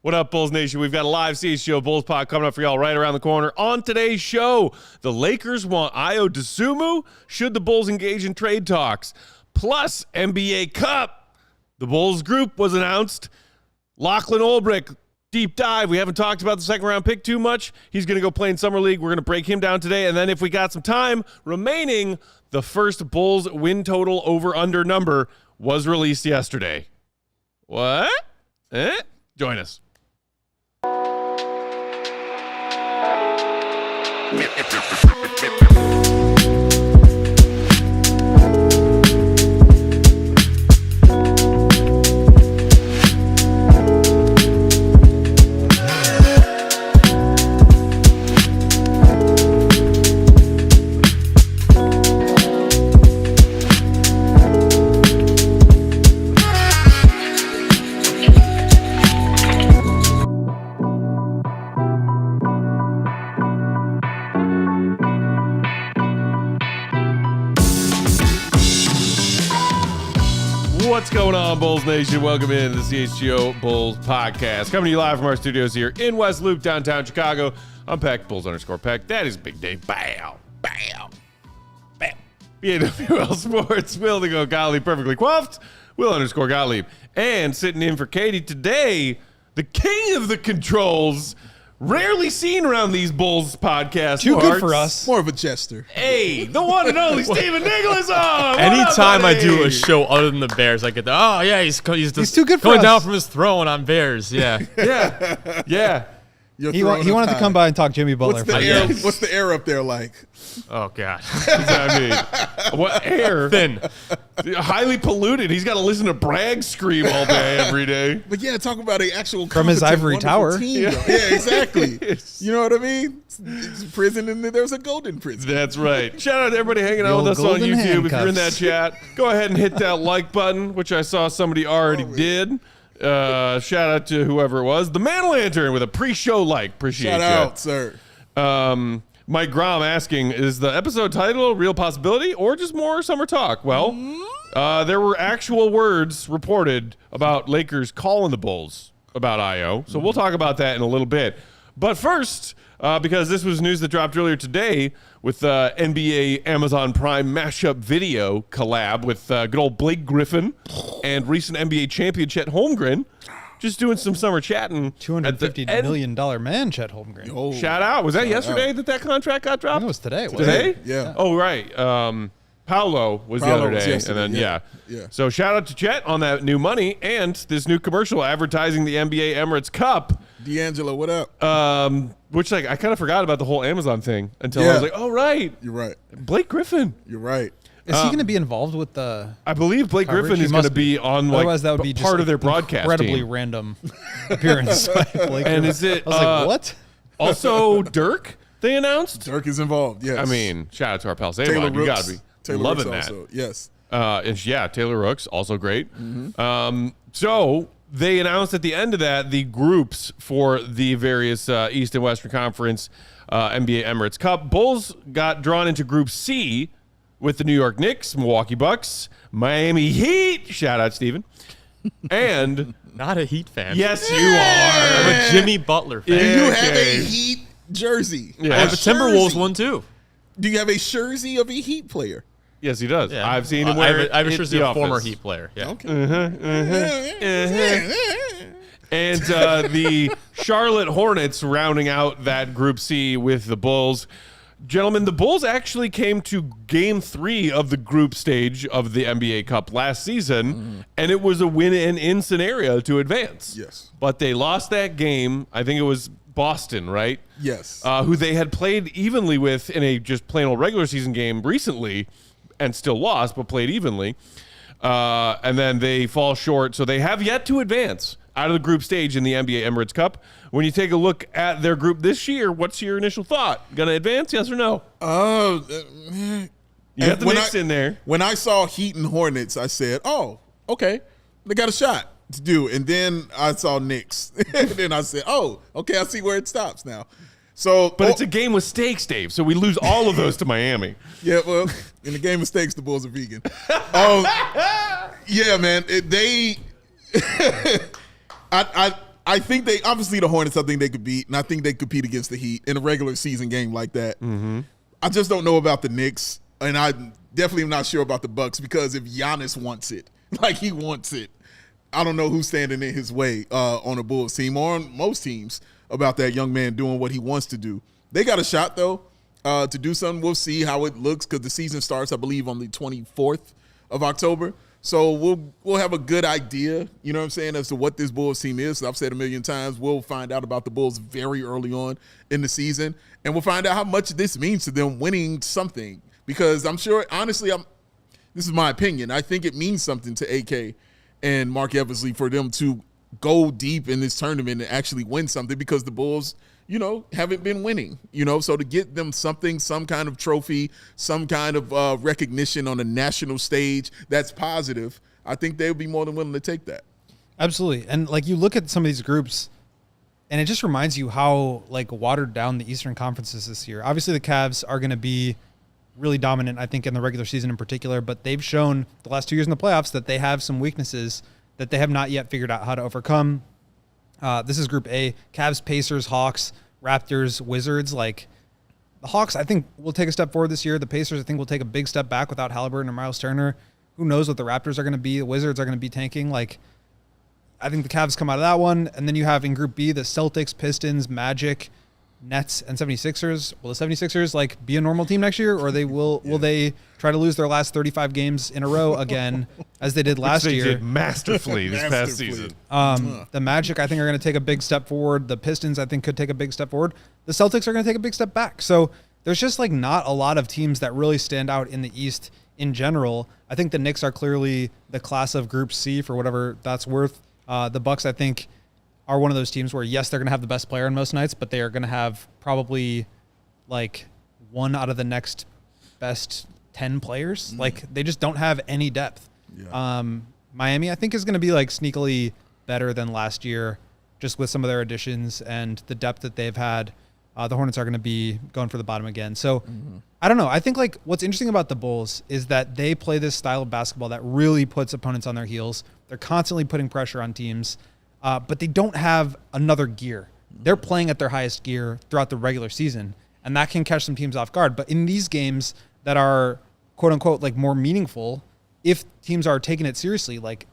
What up, Bulls Nation? We've got a live CHGO Bulls pod coming up for y'all right around the corner. On today's show, the Lakers want Ayo Dosunmu. Should the Bulls engage in trade talks? Plus, NBA Cup. The Bulls group was announced. Lachlan Olbrich, deep dive. We haven't talked about the second round pick too much. He's going to go play in Summer League. We're going to break him down today. And then if we got some time remaining, the first Bulls win total over-under number was released yesterday. What? Join us. What's going on, Bulls Nation? Welcome in to the CHGO Bulls podcast. Coming to you live from our studios here in West Loop, downtown Chicago. I'm Peck, Bulls_Peck. That is Big Dave. Bow, bow, bow. BAWL Sports, Will to go Gottlieb, perfectly coiffed. Will_Gottlieb. And sitting in for Katie today, the king of the controls. Rarely seen around these Bulls podcasts. Too good for us. More of a jester. Hey, the one and only Stephen Nicholas on. Anytime I do a show other than the Bears, I get the, oh, yeah, he's too good for going us. down from his throne on Bears. Yeah. Yeah. He wanted to come by and talk Jimmy Butler. What's the air up there like? Oh, God. I mean, what air? Thin. Highly polluted. He's got to listen to Bragg scream all day, every day. But yeah, talk about an actual from his ivory tower. Team, yeah, exactly. You know what I mean? It's prison, and there's a golden prison. That's right. Shout out to everybody hanging out with us on YouTube. Handcuffs. If you're in that chat, go ahead and hit that like button, which I saw somebody already did. Shout out to whoever it was. The Man Lantern with a pre-show like. Appreciate Shout out, sir. Mike Grom asking, is the episode title Real Possibility or just more summer talk? Well, there were actual words reported about Lakers calling the Bulls about Ayo. So we'll talk about that in a little bit. But first, because this was news that dropped earlier today with NBA Amazon Prime mashup video collab with good old Blake Griffin and recent NBA champion Chet Holmgren. Just doing some summer chatting. $250 million man, Chet Holmgren. Oh, Shout out. Was that yesterday that contract got dropped? I think it was today. Today? Yeah. Oh, right. Paolo was the other day. And then, yeah. So shout out to Chet on that new money and this new commercial advertising the NBA Emirates Cup. D'Angelo, what up? Which, like, I kind of forgot about the whole Amazon thing until I was like, oh, right. You're right. Blake Griffin. You're right. Is he going to be involved with the I believe Blake coverage? Griffin is going to be on, like, otherwise that would be part just of their broadcast incredibly team. random appearance by Blake And Griffin. is it I was like, what? Also Dirk they announced? Dirk is involved, yes. I mean, shout out to our pal Taylor Savon. You got Rooks. to be Taylor loving Rooks that. also, yes. And yeah, Taylor Rooks, also great. So they announced at the end of that the groups for the various East and Western Conference NBA Emirates Cup. Bulls got drawn into Group C with the New York Knicks, Milwaukee Bucks, Miami Heat. Shout out, Steven. And Not a Heat fan. yes, you I'm are. a Jimmy Butler fan. Do you have Okay. a Heat jersey? Yeah. I have a Timberwolves jersey? one, too. Do you have a jersey of a Heat player? Yes, he does. Yeah. I've seen him I wear have it. a- I have a at jersey the of a former office. Heat player. Yeah. Okay. And the Charlotte Hornets rounding out that Group C with the Bulls. Gentlemen, the Bulls actually came to Game 3 of the group stage of the NBA Cup last season, and it was a win-and-in scenario to advance. Yes. But they lost that game. I think it was Boston, right? Yes. Who they had played evenly with in a just plain old regular season game recently and still lost, but played evenly. And then they fall short. So they have yet to advance out of the group stage in the NBA Emirates Cup. When you take a look at their group this year, what's your initial thought? Gonna advance, yes or no? You got the Knicks in there. When I saw Heat and Hornets, I said, oh, okay, they got a shot to do. And then I saw Knicks. And then I said, oh, okay, I see where it stops now. So, But it's a game with stakes, Dave, so we lose all of those to Miami. Yeah, well, in the game of steaks, the Bulls are vegan. Yeah, man, I think they obviously the Hornets. I think they could beat, and I think they compete against the Heat in a regular season game like that. Mm-hmm. I just don't know about the Knicks, and I definitely am not sure about the Bucks because if Giannis wants it, like he wants it, I don't know who's standing in his way on a Bulls team or on most teams about that young man doing what he wants to do. They got a shot though to do something. We'll see how it looks because the season starts, I believe, on the 24th of October. So we'll have a good idea, you know what I'm saying, as to what this Bulls team is. I've said a million times, we'll find out about the Bulls very early on in the season, and we'll find out how much this means to them winning something. Because I'm sure, honestly, this is my opinion, I think it means something to AK and Mark Eversley for them to go deep in this tournament and actually win something because the Bulls, you know, haven't been winning, you know, so to get them something, some kind of trophy, some kind of recognition on a national stage that's positive, I think they would be more than willing to take that. Absolutely. And like you look at some of these groups and it just reminds you how like watered down the Eastern Conference is this year. Obviously the Cavs are going to be really dominant, I think, in the regular season in particular, but they've shown the last 2 years in the playoffs that they have some weaknesses that they have not yet figured out how to overcome. This is Group A: Cavs, Pacers, Hawks, Raptors, Wizards. Like the Hawks, I think will take a step forward this year. The Pacers, I think, will take a big step back without Halliburton or Miles Turner. Who knows what the Raptors are going to be? The Wizards are going to be tanking. Like I think the Cavs come out of that one, and then you have in Group B the Celtics, Pistons, Magic, Nets, and 76ers. Will the 76ers like be a normal team next year, or will they try to lose their last 35 games in a row again as they did last Which they year? did masterfully this past season. The Magic, I think, are going to take a big step forward. The Pistons, I think, could take a big step forward. The Celtics are going to take a big step back. So there's just like not a lot of teams that really stand out in the East in general. I think the Knicks are clearly the class of Group C for whatever that's worth. The Bucks, I think, are one of those teams where, yes, they're going to have the best player on most nights, but they are going to have probably like one out of the next best 10 players. Like they just don't have any depth. Yeah. Miami, I think, is going to be like sneakily better than last year just with some of their additions and the depth that they've had. The Hornets are going to be going for the bottom again. So I don't know. I think like what's interesting about the Bulls is that they play this style of basketball that really puts opponents on their heels. They're constantly putting pressure on teams. But they don't have another gear. They're playing at their highest gear throughout the regular season, and that can catch some teams off guard. But in these games that are, quote unquote, like more meaningful, if teams are taking it seriously, like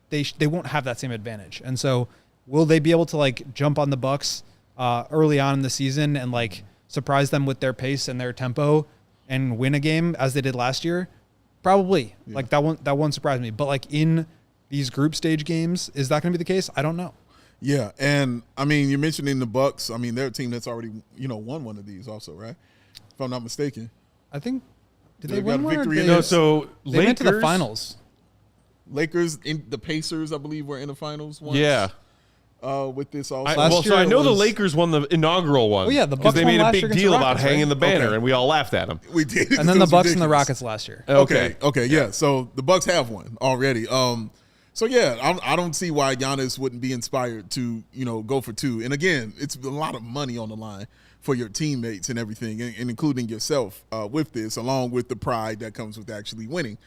they won't have that same advantage. And so will they be able to like jump on the Bucks early on in the season and like surprise them with their pace and their tempo and win a game as they did last year? Probably. Yeah. Like that won't surprise me. But like in these group stage games, is that going to be the case? I don't know. Yeah, and I mean, you're mentioning the Bucks. I mean, they're a team that's already, you know, won one of these also, right? If I'm not mistaken. I think did They they got win a one? victory Or in they, No, so they went to the Lakers- finals. Lakers, the Pacers, I believe, were in the finals once. Yeah. With this also. Last So year I know it the was- Lakers won the inaugural one. Oh, yeah, the because Bucks they won made a last big year against deal the about Rockets, hanging right? the banner, Okay. and we all laughed at them. we did. And then It the was Bucks and the ridiculous. Rockets last year. Okay, yeah. So the Bucks have one already. So yeah, I don't see why Giannis wouldn't be inspired to, you know, go for two. And again, it's a lot of money on the line for your teammates and everything, and including yourself with this, along with the pride that comes with actually winning.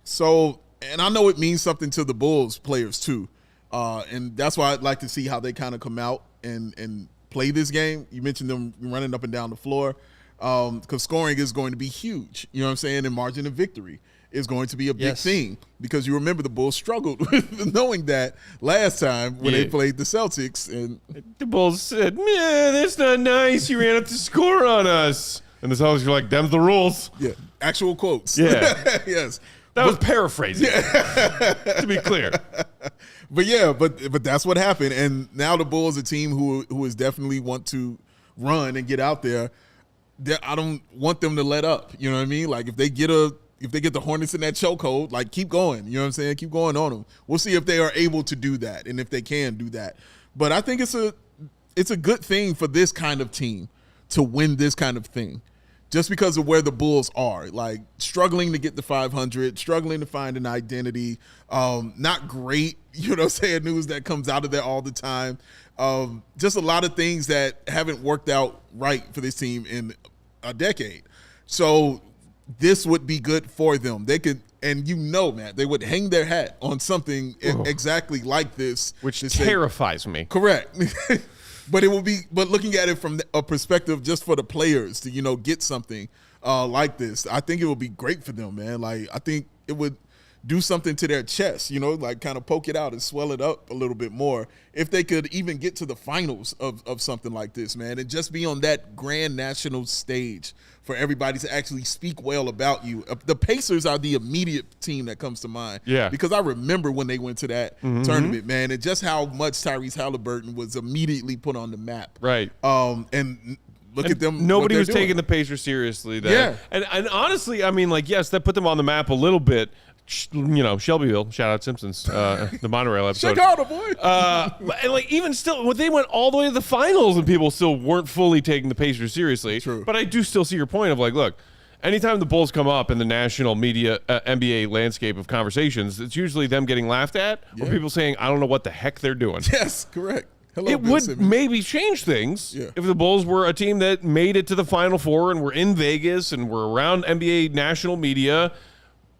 So, and I know it means something to the Bulls players too, and that's why I'd like to see how they kind of come out and play this game. You mentioned them running up and down the floor because scoring is going to be huge. You know what I'm saying? And margin of victory is going to be a big Yes. thing because you remember the Bulls struggled with knowing that last time when they Yeah. played the Celtics. And The Bulls said, "Man, that's not nice. You ran up to score on us." And the Celtics were like, "Them's the rules." yeah, actual quotes. Yeah. Yes. That was paraphrasing, to be clear. But yeah, but that's what happened. And now the Bulls, a team who is definitely want to run and get out there. I don't want them to let up. You know what I mean? Like if they get the Hornets in that chokehold, like keep going. You know what I'm saying? Keep going on them. We'll see if they are able to do that and if they can do that. But I think it's a good thing for this kind of team to win this kind of thing. Just because of where the Bulls are, like struggling to get the 500, struggling to find an identity, not great, you know what I'm saying, news that comes out of there all the time. Just a lot of things that haven't worked out right for this team in a decade. So this would be good for them. They could And man, they would hang their hat on something exactly like this. Which terrifies me. Correct. But looking at it from a perspective just for the players to, get something like this, I think it would be great for them, man. Like, I think it would do something to their chest, like kind of poke it out and swell it up a little bit more if they could even get to the finals of something like this, man, and just be on that grand national stage for everybody to actually speak well about you. The Pacers are the immediate team that comes to mind. Yeah. Because I remember when they went to that tournament, man, and just how much Tyrese Halliburton was immediately put on the map. Right. And look at them. Nobody was taking the Pacers seriously then. Yeah. And honestly, I mean, like, yes, that put them on the map a little bit. Shelbyville, shout out Simpsons, the monorail episode. Chicago, boy. And like, even still, when they went all the way to the finals and people still weren't fully taking the Pacers seriously. True. But I do still see your point of like, look, anytime the Bulls come up in the national media NBA landscape of conversations, it's usually them getting laughed at or people saying, I don't know what the heck they're doing. Yes, correct. Hello, it Bill would Simmons. maybe change things if the Bulls were a team that made it to the Final Four and were in Vegas and were around NBA national media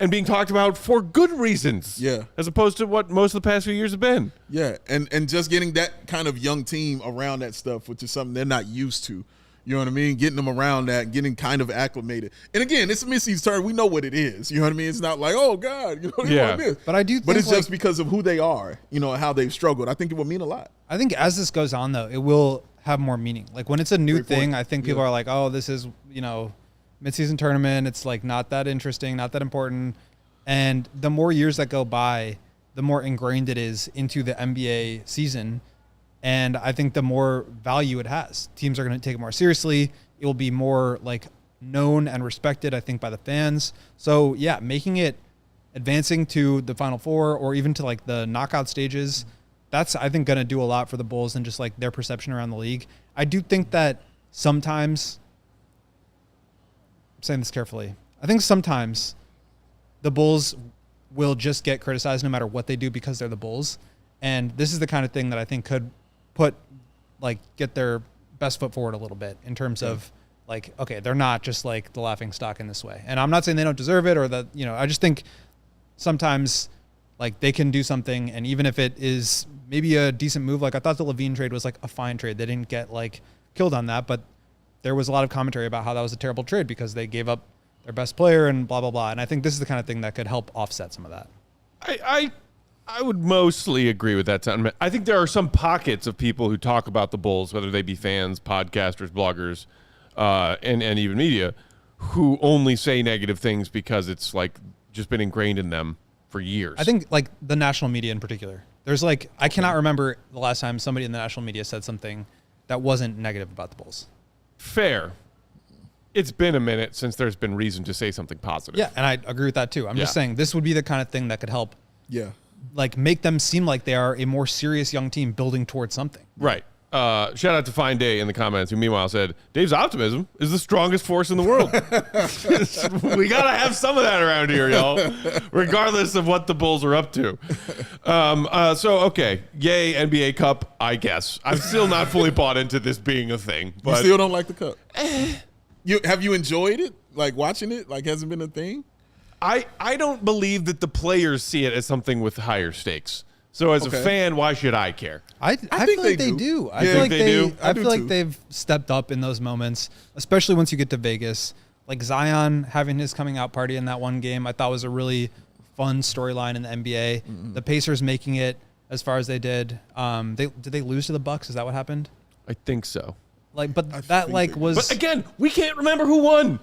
and being talked about for good reasons. Yeah. As opposed to what most of the past few years have been. Yeah, and just getting that kind of young team around that stuff, which is something they're not used to. You know what I mean? Getting them around that, getting kind of acclimated. And again, it's a Missy's turn. We know what it is. You know what I mean? It's not like, oh, God, they want this. But I do think But it's just because of who they are, and how they've struggled. I think it will mean a lot. I think as this goes on, though, it will have more meaning. Like, when it's a new Great thing, point. I think people are like, oh, this is, midseason tournament. It's, like, not that interesting, not that important. And the more years that go by, the more ingrained it is into the NBA season. And I think the more value it has. Teams are going to take it more seriously. It will be more like known and respected, I think, by the fans. So yeah, making it advancing to the Final Four or even to like the knockout stages, that's, I think, going to do a lot for the Bulls and just like their perception around the league. I do think that sometimes, I'm saying this carefully, I think sometimes the Bulls will just get criticized no matter what they do because they're the Bulls. And this is the kind of thing that I think could get their best foot forward a little bit in terms of like, okay, they're not just like the laughing stock in this way. And I'm not saying they don't deserve it or that, I just think sometimes like they can do something. And even if it is maybe a decent move, like I thought the Levine trade was like a fine trade. They didn't get like killed on that, but there was a lot of commentary about how that was a terrible trade because they gave up their best player and blah, blah, blah. And I think this is the kind of thing that could help offset some of that. I would mostly agree with that sentiment. I think there are some pockets of people who talk about the Bulls, whether they be fans, podcasters, bloggers, and even media, who only say negative things because it's like just been ingrained in them for years. I think like the national media in particular. There's like, I cannot remember the last time somebody in the national media said something that wasn't negative about the Bulls. Fair. It's been a minute since there's been reason to say something positive. Yeah, and I agree with that too. I'm just saying this would be the kind of thing that could help like make them seem like they are a more serious young team building towards something. Right. Shout out to Fine Day in the comments, who meanwhile said, Dave's optimism is the strongest force in the world. We got to have some of that around here, y'all, regardless of what the Bulls are up to. Okay, yay, NBA Cup, I guess. I'm still not fully bought into this being a thing. But You still don't like the cup? Have you enjoyed it? Like watching it? Like hasn't been a thing? I don't believe that the players see it as something with higher stakes. So as a fan, why should I care? I think feel like they do. I feel like they do? I feel like too. they've stepped up in those moments, especially once you get to Vegas. Like Zion having his coming out party in that one game, I thought was a really fun storyline in the NBA. Mm-hmm. The Pacers making it as far as they did. Did they lose to the Bucks? Is that what happened? I think so. Like, but that like was. But again, we can't remember who won.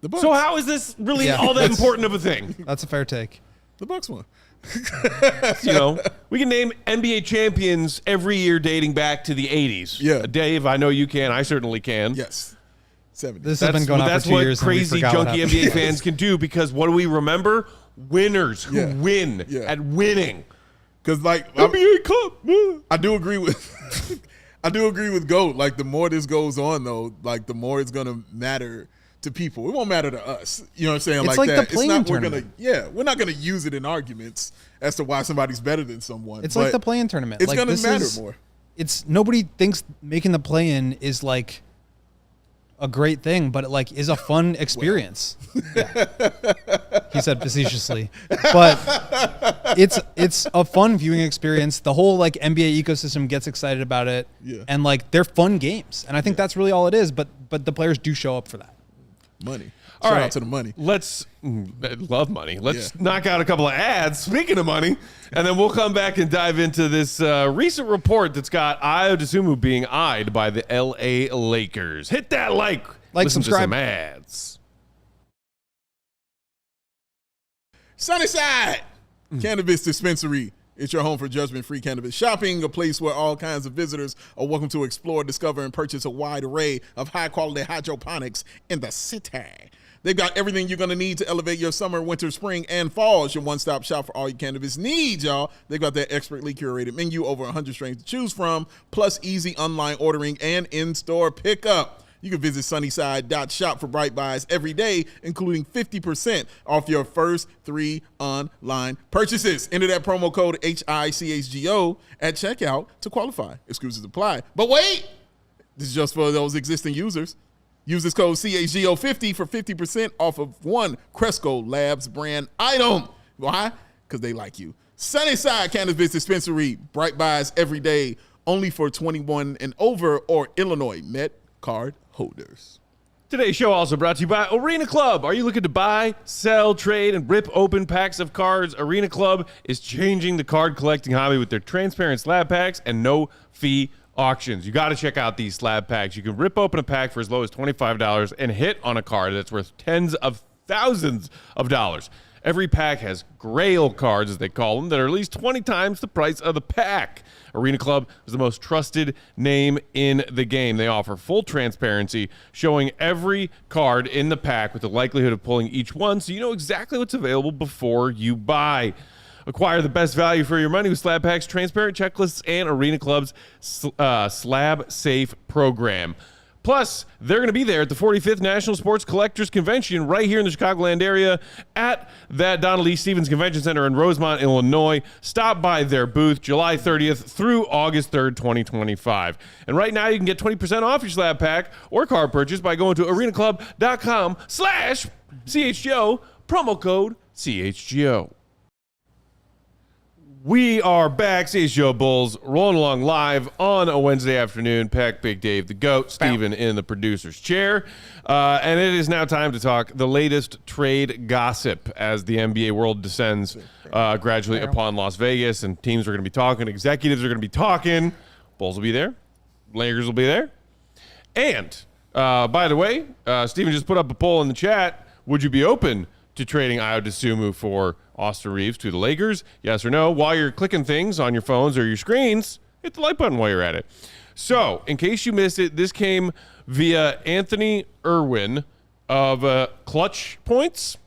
The Bucks. So how is this really all that important of a thing? That's a fair take. The Bucks won. We can name NBA champions every year dating back to the 80s. Yeah. Dave, I know you can. I certainly can. Yes. 70. This has been going on for 2 years. That's what crazy, junky NBA fans can do because what do we remember? Winners who win at winning. Because like NBA Cup. I do agree with I do agree with GOAT. Like the more this goes on though, like the more it's gonna matter to people. It won't matter to us. You know what I'm saying? It's like that. the play-in tournament. We're not gonna use it in arguments as to why somebody's better than someone. It's like the play-in tournament. It's like, gonna matter more. It's nobody thinks making the play-in is like a great thing, but it like is a fun experience. Yeah. He said facetiously, but it's a fun viewing experience. The whole like NBA ecosystem gets excited about it, and like they're fun games, and I think that's really all it is. But the players do show up for that. Money. All Shout right, out to the money. Let's love money. Let's knock out a couple of ads. Speaking of money, and then we'll come back and dive into this recent report that's got Ayo Dosunmu being eyed by the LA Lakers. Hit that like, listen subscribe. to some ads. Sunnyside Cannabis Dispensary. It's your home for judgment-free cannabis shopping, a place where all kinds of visitors are welcome to explore, discover, and purchase a wide array of high-quality hydroponics in the city. They've got everything you're going to need to elevate your summer, winter, spring, and fall. It's your one-stop shop for all your cannabis needs, y'all. They've got their expertly curated menu, over 100 strains to choose from, plus easy online ordering and in-store pickup. You can visit sunnyside.shop for bright buys every day, including 50% off your first 3 online purchases. Enter that promo code HICHGO at checkout to qualify. Exclusions apply. But wait, this is just for those existing users. Use this code CHGO50 for 50% off of one Cresco Labs brand item. Why? Because they like you. Sunnyside Cannabis Dispensary, bright buys every day, only for 21 and over or Illinois Met card holders. Today's show also brought to you by Arena Club. Are you looking to buy, sell, trade, and rip open packs of cards? Arena Club is changing the card collecting hobby with their transparent slab packs and no fee auctions. You got to check out these slab packs. You can rip open a pack for as low as $25 and hit on a card that's worth tens of thousands of dollars. Every pack has grail cards, as they call them, that are at least 20 times the price of the pack. Arena Club is the most trusted name in the game. They offer full transparency, showing every card in the pack with the likelihood of pulling each one, so you know exactly what's available before you buy. Acquire the best value for your money with slab packs, transparent checklists, and Arena Club's Slab Safe program. Plus, they're going to be there at the 45th National Sports Collectors Convention right here in the Chicagoland area at that Donald E. Stevens Convention Center in Rosemont, Illinois. Stop by their booth July 30th through August 3rd, 2025. And right now, you can get 20% off your slab pack or card purchase by going to arenaclub.com/CHGO, promo code CHGO. We are back, CHGO Bulls, rolling along live on a Wednesday afternoon. Peck, Big Dave, the GOAT, Steven in the producer's chair. And it is now time to talk the latest trade gossip as the NBA world descends gradually upon Las Vegas. And teams are going to be talking, executives are going to be talking. Bulls will be there. Lakers will be there. And, by the way, Steven just put up a poll in the chat. Would you be open to trading Ayo Dosunmu for Austin Reaves to the Lakers? Yes or no? While you're clicking things on your phones or your screens, hit the like button while you're at it. So, in case you missed it, this came via Anthony Irwin of Clutch Points,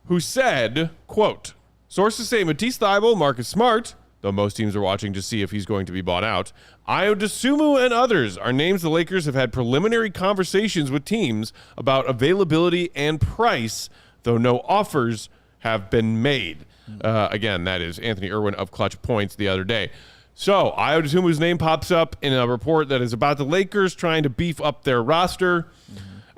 who said, quote, sources say Matisse Thybulle, Marcus Smart, though most teams are watching to see if he's going to be bought out, Ayo Dosunmu and others are names the Lakers have had preliminary conversations with teams about availability and price, though no offers have been made. Again, that is Anthony Irwin of Clutch Points the other day. So, Ayo Dosunmu's name pops up in a report that is about the Lakers trying to beef up their roster.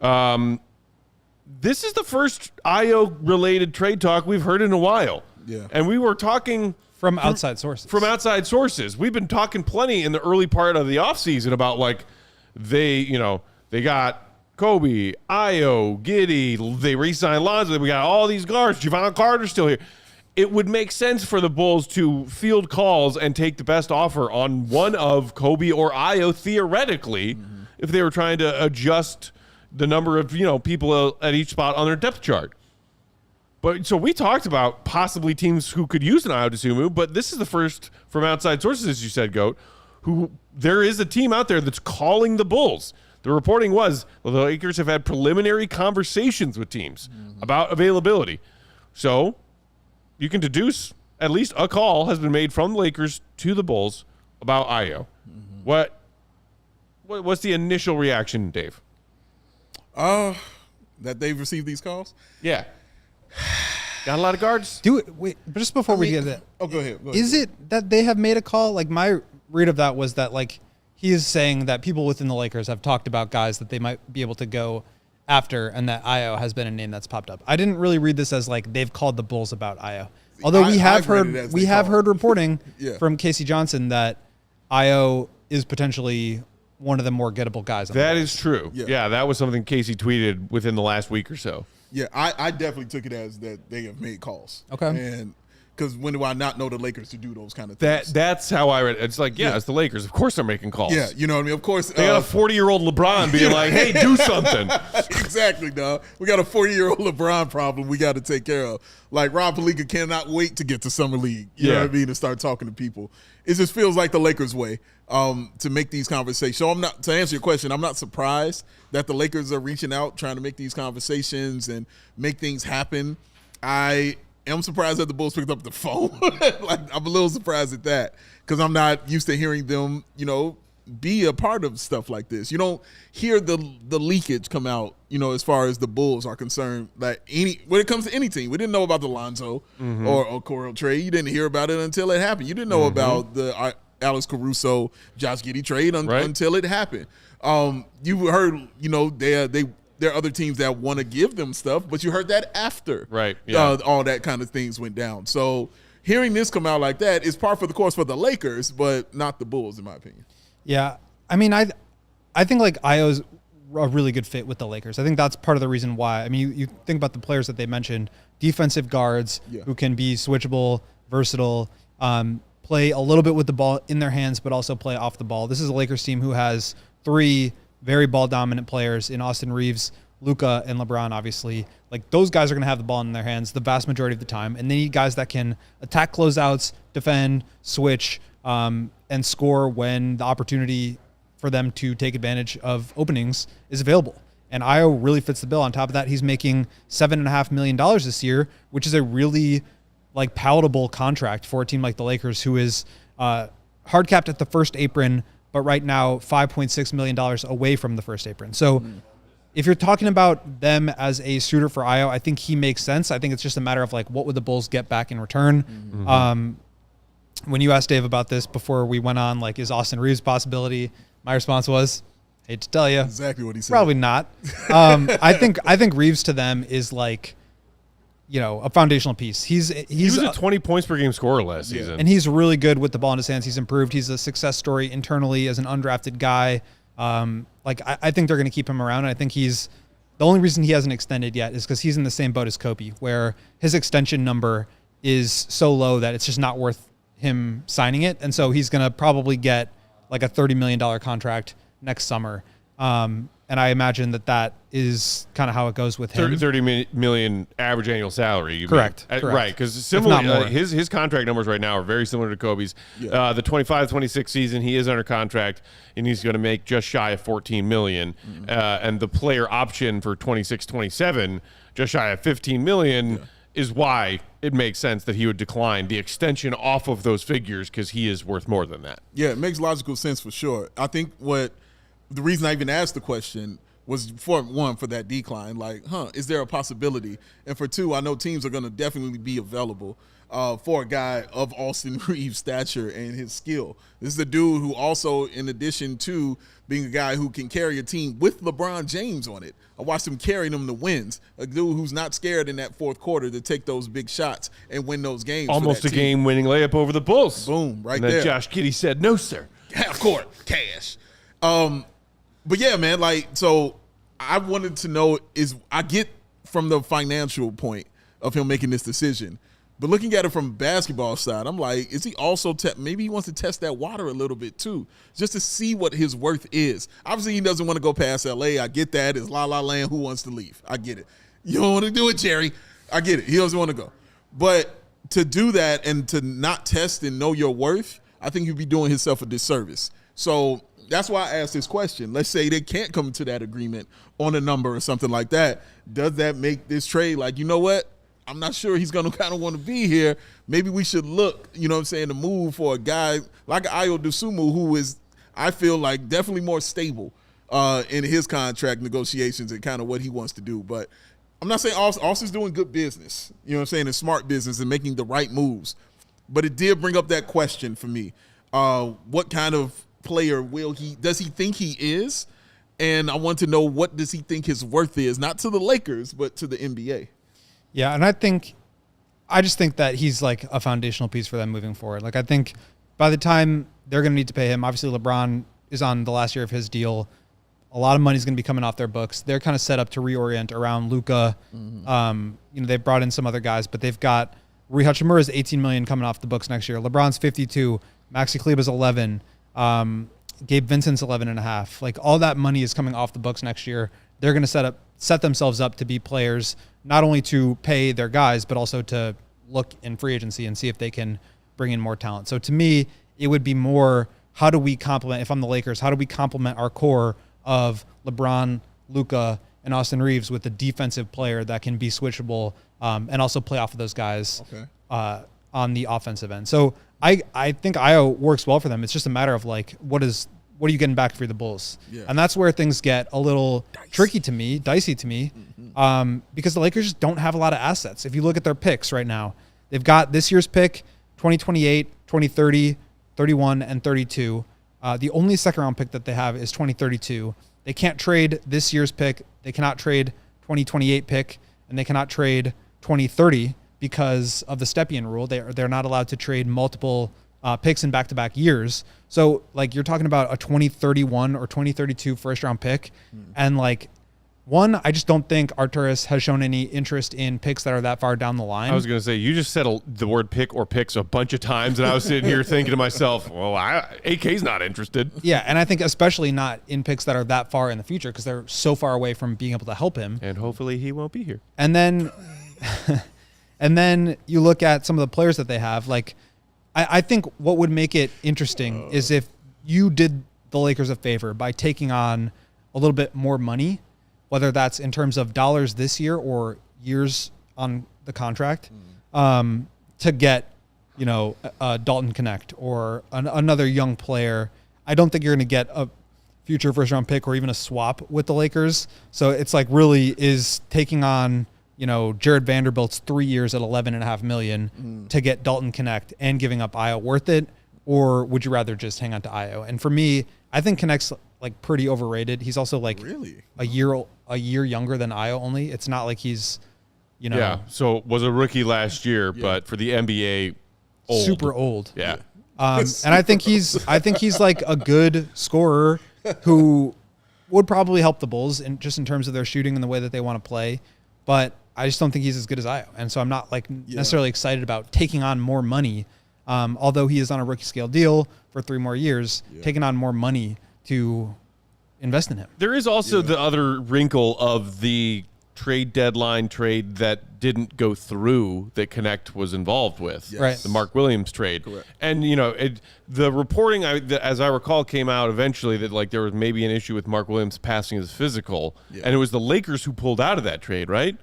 This is the first Ayo-related trade talk we've heard in a while. Yeah. And we were talking From outside sources. From outside sources. We've been talking plenty in the early part of the offseason about, like, they got Kobe, Ayo, Giddey, they re-signed Lonzo, we got all these guards, Javon Carter's still here. It would make sense for the Bulls to field calls and take the best offer on one of Kobe or Ayo, theoretically, if they were trying to adjust the number of, people at each spot on their depth chart. But so we talked about possibly teams who could use an Ayo Dosunmu, but this is the first from outside sources, as you said, Goat, who there is a team out there that's calling the Bulls. The reporting was the Lakers have had preliminary conversations with teams about availability. So you can deduce at least a call has been made from the Lakers to the Bulls about Ayo. What's the initial reaction, Dave? That they've received these calls? Yeah. Got a lot of guards? Wait, but just before we get that. Oh, go ahead. Is it that they have made a call? Like, my read of that was that, like, he is saying that people within the Lakers have talked about guys that they might be able to go after, and that Ayo has been a name that's popped up. I didn't really read this as like they've called the Bulls about Ayo. Although we have heard reporting from Casey Johnson that Ayo is potentially one of the more gettable guys. That is true. Yeah, that was something Casey tweeted within the last week or so. Yeah, I definitely took it as that they have made calls. Okay. And because when do I not know the Lakers to do those kind of things? That's how I read it. It's like, it's the Lakers. Of course they're making calls. Yeah, you know what I mean? Of course. They got a 40-year-old LeBron being like, hey, do something. Exactly, dog. We got a 40-year-old LeBron problem we got to take care of. Like, Rob Pelinka cannot wait to get to Summer League, you know what I mean, to start talking to people. It just feels like the Lakers' way to make these conversations. So to answer your question, I'm not surprised that the Lakers are reaching out, trying to make these conversations and make things happen. I am surprised that the Bulls picked up the phone. Like, I'm a little surprised at that because I'm not used to hearing them, be a part of stuff like this. You don't hear the leakage come out, as far as the Bulls are concerned. Like when it comes to any team, we didn't know about the Lonzo or Coral trade. You didn't hear about it until it happened. You didn't know about the Alex Caruso, Josh Giddey trade until it happened. You heard, there are other teams that want to give them stuff, but you heard that after all that kind of things went down. So hearing this come out like that is par for the course for the Lakers, but not the Bulls, in my opinion. Yeah, I mean, I think like Ayo's a really good fit with the Lakers. I think that's part of the reason why. I mean, you think about the players that they mentioned, defensive guards who can be switchable, versatile, play a little bit with the ball in their hands, but also play off the ball. This is a Lakers team who has 3 very ball-dominant players in Austin Reaves, Luka, and LeBron, obviously. Like, those guys are going to have the ball in their hands the vast majority of the time, and they need guys that can attack closeouts, defend, switch, and score when the opportunity for them to take advantage of openings is available. And Ayo really fits the bill. On top of that, he's making $7.5 million this year, which is a really palatable contract for a team like the Lakers, who is hard capped at the first apron, but right now $5.6 million away from the first apron. So if you're talking about them as a suitor for Ayo, I think he makes sense. I think it's just a matter of what would the Bulls get back in return. When you asked Dave about this before we went on, is Austin Reaves a possibility? My response was, hate to tell you, exactly what he said. Probably not. I think Reaves to them is a foundational piece. He was a 20 points per game scorer last season, and he's really good with the ball in his hands. He's improved. He's a success story internally as an undrafted guy. I think they're going to keep him around. And I think the only reason he hasn't extended yet is because he's in the same boat as Kobe, where his extension number is so low that it's just not worth him signing it. And so he's going to probably get a $30 million contract next summer. And I imagine that is kind of how it goes with him. 30 million average annual salary. Correct. Right, because similarly, his contract numbers right now are very similar to Kobe's. Yeah. The 25-26 season, he is under contract, and he's going to make just shy of $14 million. And the player option for 26-27, just shy of $15 million, is why it makes sense that he would decline the extension off of those figures, because he is worth more than that. Yeah, it makes logical sense for sure. I think the reason I even asked the question was, for one, for that decline. Is there a possibility? And for two, I know teams are going to definitely be available for a guy of Austin Reaves' stature and his skill. This is a dude who also, in addition to being a guy who can carry a team with LeBron James on it, I watched him carry them to wins. A dude who's not scared in that fourth quarter to take those big shots and win those games. Almost a game-winning layup over the Bulls. Boom, right and there. Josh Giddey said, no, sir. Half court, cash. But yeah, man, so I wanted to know I get from the financial point of him making this decision, but looking at it from basketball side, I'm like, is he also maybe he wants to test that water a little bit too, just to see what his worth is. Obviously, he doesn't want to go past LA. I get that. It's La La Land. Who wants to leave? I get it. You don't want to do it, Jerry. I get it. He doesn't want to go. But to do that and to not test and know your worth, I think you'd be doing himself a disservice. So that's why I asked this question. Let's say they can't come to that agreement on a number or something like that. Does that make this trade you know what? I'm not sure he's going to kind of want to be here. Maybe we should look, to move for a guy like Ayo Dosunmu, who is, I feel definitely more stable in his contract negotiations and kind of what he wants to do. But I'm not saying Austin's doing good business, and smart business and making the right moves. But it did bring up that question for me. What kind of player does he think he is? And I want to know, what does he think his worth is, not to the Lakers, but to the NBA? Yeah, and I just think that he's like a foundational piece for them moving forward. Like, I think by the time they're going to need to pay him, obviously LeBron is on the last year of his deal. A lot of money is going to be coming off their books. They're kind of set up to reorient around Luka. They've brought in some other guys, but they've got Rui Hachimura's $18 million coming off the books next year. LeBron's $52. Maxi Kleber's $11. Gabe Vincent's 11.5. Like, all that money is coming off the books next year. They're going to set themselves up to be players, not only to pay their guys, but also to look in free agency and see if they can bring in more talent. So to me, it would be more, how do we complement, if I'm the Lakers, how do we complement our core of LeBron, Luka, and Austin Reaves with a defensive player that can be switchable and also play off of those guys on the offensive end. So I think Ayo works well for them. It's just a matter of like, what are you getting back for the Bulls? Yeah. And that's where things get a little dicey to me, because the Lakers just don't have a lot of assets. If you look at their picks right now, they've got this year's pick, 2028, 2030, 31, and 32. The only second-round pick that they have is 2032. They can't trade this year's pick. They cannot trade 2028 pick, and they cannot trade 2030 because of the Stepien rule. They're not allowed to trade multiple picks in back-to-back years. So, like, you're talking about a 2031 or 2032 first-round pick, and, like, one, I just don't think Arturas has shown any interest in picks that are that far down the line. I was going to say, you just said the word pick or picks a bunch of times, and I was sitting here thinking to myself, well, AK's not interested. Yeah, and I think especially not in picks that are that far in the future because they're so far away from being able to help him. And hopefully he won't be here. And then and then you look at some of the players that they have. Like, I think what would make it interesting is if you did the Lakers a favor by taking on a little bit more money, whether that's in terms of dollars this year or years on the contract, to get, Dalton Connect or another young player. I don't think you're going to get a future first-round pick or even a swap with the Lakers. So it's like really is taking on, Jared Vanderbilt's 3 years at $11.5 million to get Dalton Connect and giving up Ayo worth it, or would you rather just hang on to Ayo? And for me, I think Connect's like pretty overrated. He's also like a year younger than Ayo only. It's not like he's, Yeah, so was a rookie last year, but for the NBA, old. Super old. Yeah. And I think he's like a good scorer who would probably help the Bulls in terms of their shooting and the way that they want to play. But I just don't think he's as good as Ayo. And so I'm not like necessarily excited about taking on more money. Although he is on a rookie scale deal for 3 more years, taking on more money to invest in him. There is also the other wrinkle of the trade deadline trade that didn't go through that Connect was involved with, Right? The Mark Williams trade. Correct. And the reporting, as I recall, came out eventually that like there was maybe an issue with Mark Williams passing his physical, and it was the Lakers who pulled out of that trade, right?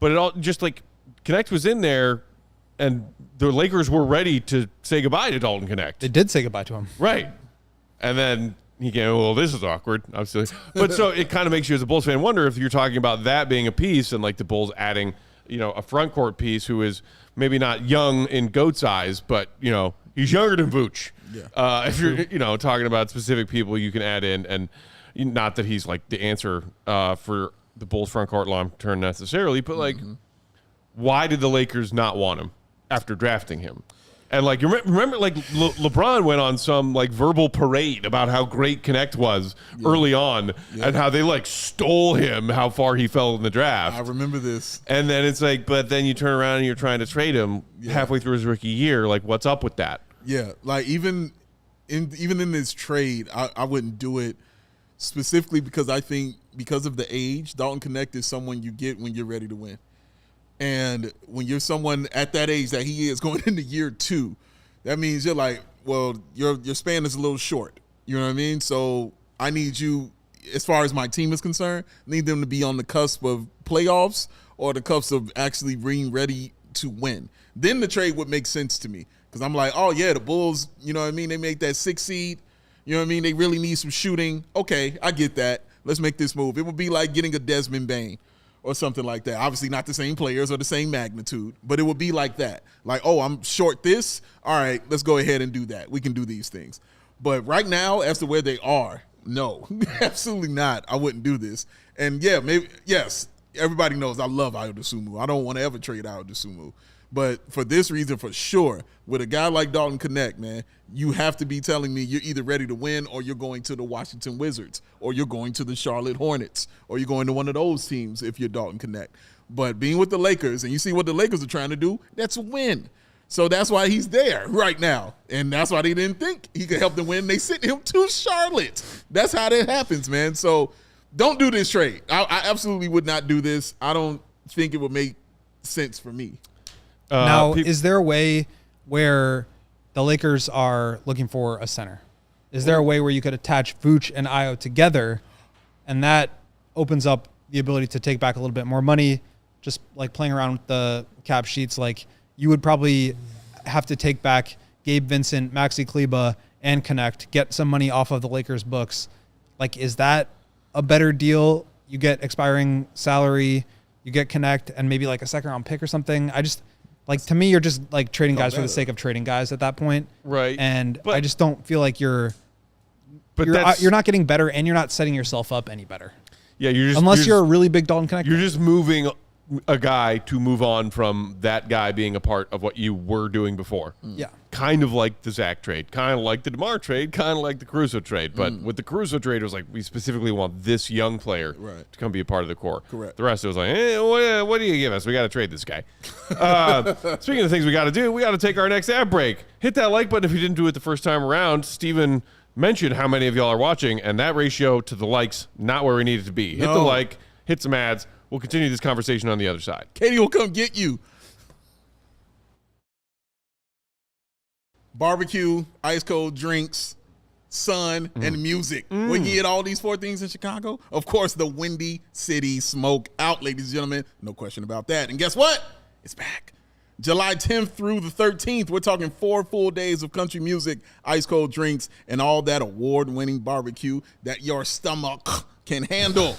But it all just like Connect was in there, and the Lakers were ready to say goodbye to Dalton Connect. They did say goodbye to him, right? And then he came, well, this is awkward, obviously. But so it kind of makes you as a Bulls fan wonder if you're talking about that being a piece and like the Bulls adding, a front court piece who is maybe not young in GOAT's eyes, but, he's younger than Vooch. Yeah. If you're, talking about specific people you can add in, and not that he's like the answer for the Bulls front court long term necessarily, but like, why did the Lakers not want him after drafting him? And like, remember, like LeBron went on some like verbal parade about how great Connect was early on, and how they like stole him, how far he fell in the draft. I remember this. And then it's like, but then you turn around and you're trying to trade him halfway through his rookie year. Like, what's up with that? Yeah, like even in this trade, I wouldn't do it specifically because I think because of the age, Dalton Connect is someone you get when you're ready to win. And when you're someone at that age that he is going into year 2, that means you're like, well, your span is a little short. You know what I mean? So I need you, as far as my team is concerned, need them to be on the cusp of playoffs or the cusp of actually being ready to win. Then the trade would make sense to me because I'm like, oh, yeah, the Bulls, you know what I mean? They make that 6 seed. You know what I mean? They really need some shooting. Okay, I get that. Let's make this move. It would be like getting a Desmond Bane or something like that. Obviously not the same players or the same magnitude, but it would be like that. Like, oh, I'm short this. All right, let's go ahead and do that. We can do these things. But right now, as to where they are, no, absolutely not. I wouldn't do this. And yeah, maybe, yes, everybody knows I love Ayo Dosunmu. I don't want to ever trade Ayo Dosunmu. But for this reason, for sure, with a guy like Dalton Connect, man, you have to be telling me you're either ready to win or you're going to the Washington Wizards or you're going to the Charlotte Hornets or you're going to one of those teams if you're Dalton Connect. But being with the Lakers, and you see what the Lakers are trying to do, that's a win. So that's why he's there right now. And that's why they didn't think he could help them win. They sent him to Charlotte. That's how that happens, man. So don't do this trade. I absolutely would not do this. I don't think it would make sense for me. Now, is there a way where the Lakers are looking for a center? Is there a way where you could attach Vooch and Ayo together, and that opens up the ability to take back a little bit more money, just like playing around with the cap sheets? Like, you would probably have to take back Gabe Vincent, Maxi Kleba, and Connect, get some money off of the Lakers' books. Like, is that a better deal? You get expiring salary, you get Connect, and maybe like a second-round pick or something. Like, to me, you're just like trading guys for the sake of trading guys at that point. Right. And I just don't feel like you're not getting better, and you're not setting yourself up any better. Yeah, unless you're a really big Dalton Connect. You're just moving a guy to move on from that guy being a part of what you were doing before. Yeah. Kind of like the Zach trade, kind of like the DeMar trade, kind of like the Caruso trade. But with the Caruso trade, it was like, we specifically want this young player to come be a part of the core. Correct. The rest, it was like, what do you give us? We got to trade this guy. Speaking of things we got to do, we got to take our next ad break. Hit that like button if you didn't do it the first time around. Steven mentioned how many of y'all are watching, and that ratio to the likes, not where we need it to be. Hit the like, hit some ads. We'll continue this conversation on the other side. Katie will come get you. Barbecue, ice cold drinks, sun, and music. Where you get all these four things in Chicago? Of course, the Windy City Smoke Out, ladies and gentlemen. No question about that. And guess what? It's back. July 10th through the 13th, we're talking 4 full days of country music, ice cold drinks, and all that award-winning barbecue that your stomach can handle.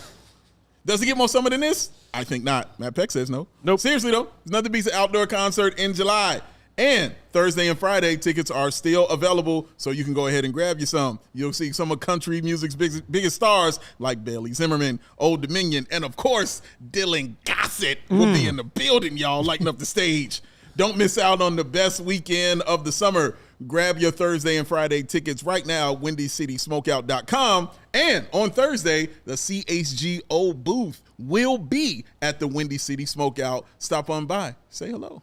Does it get more summer than this? I think not. Matt Peck says no. Nope. Seriously, though, there's nothing beats an outdoor concert in July. And Thursday and Friday tickets are still available, so you can go ahead and grab you some. You'll see some of country music's biggest stars like Bailey Zimmerman, Old Dominion, and, of course, Dylan Gossett will be in the building, y'all, lighting up the stage. Don't miss out on the best weekend of the summer. Grab your Thursday and Friday tickets right now at WindyCitySmokeout.com. And on Thursday, the CHGO booth will be at the Windy City Smokeout. Stop on by. Say hello.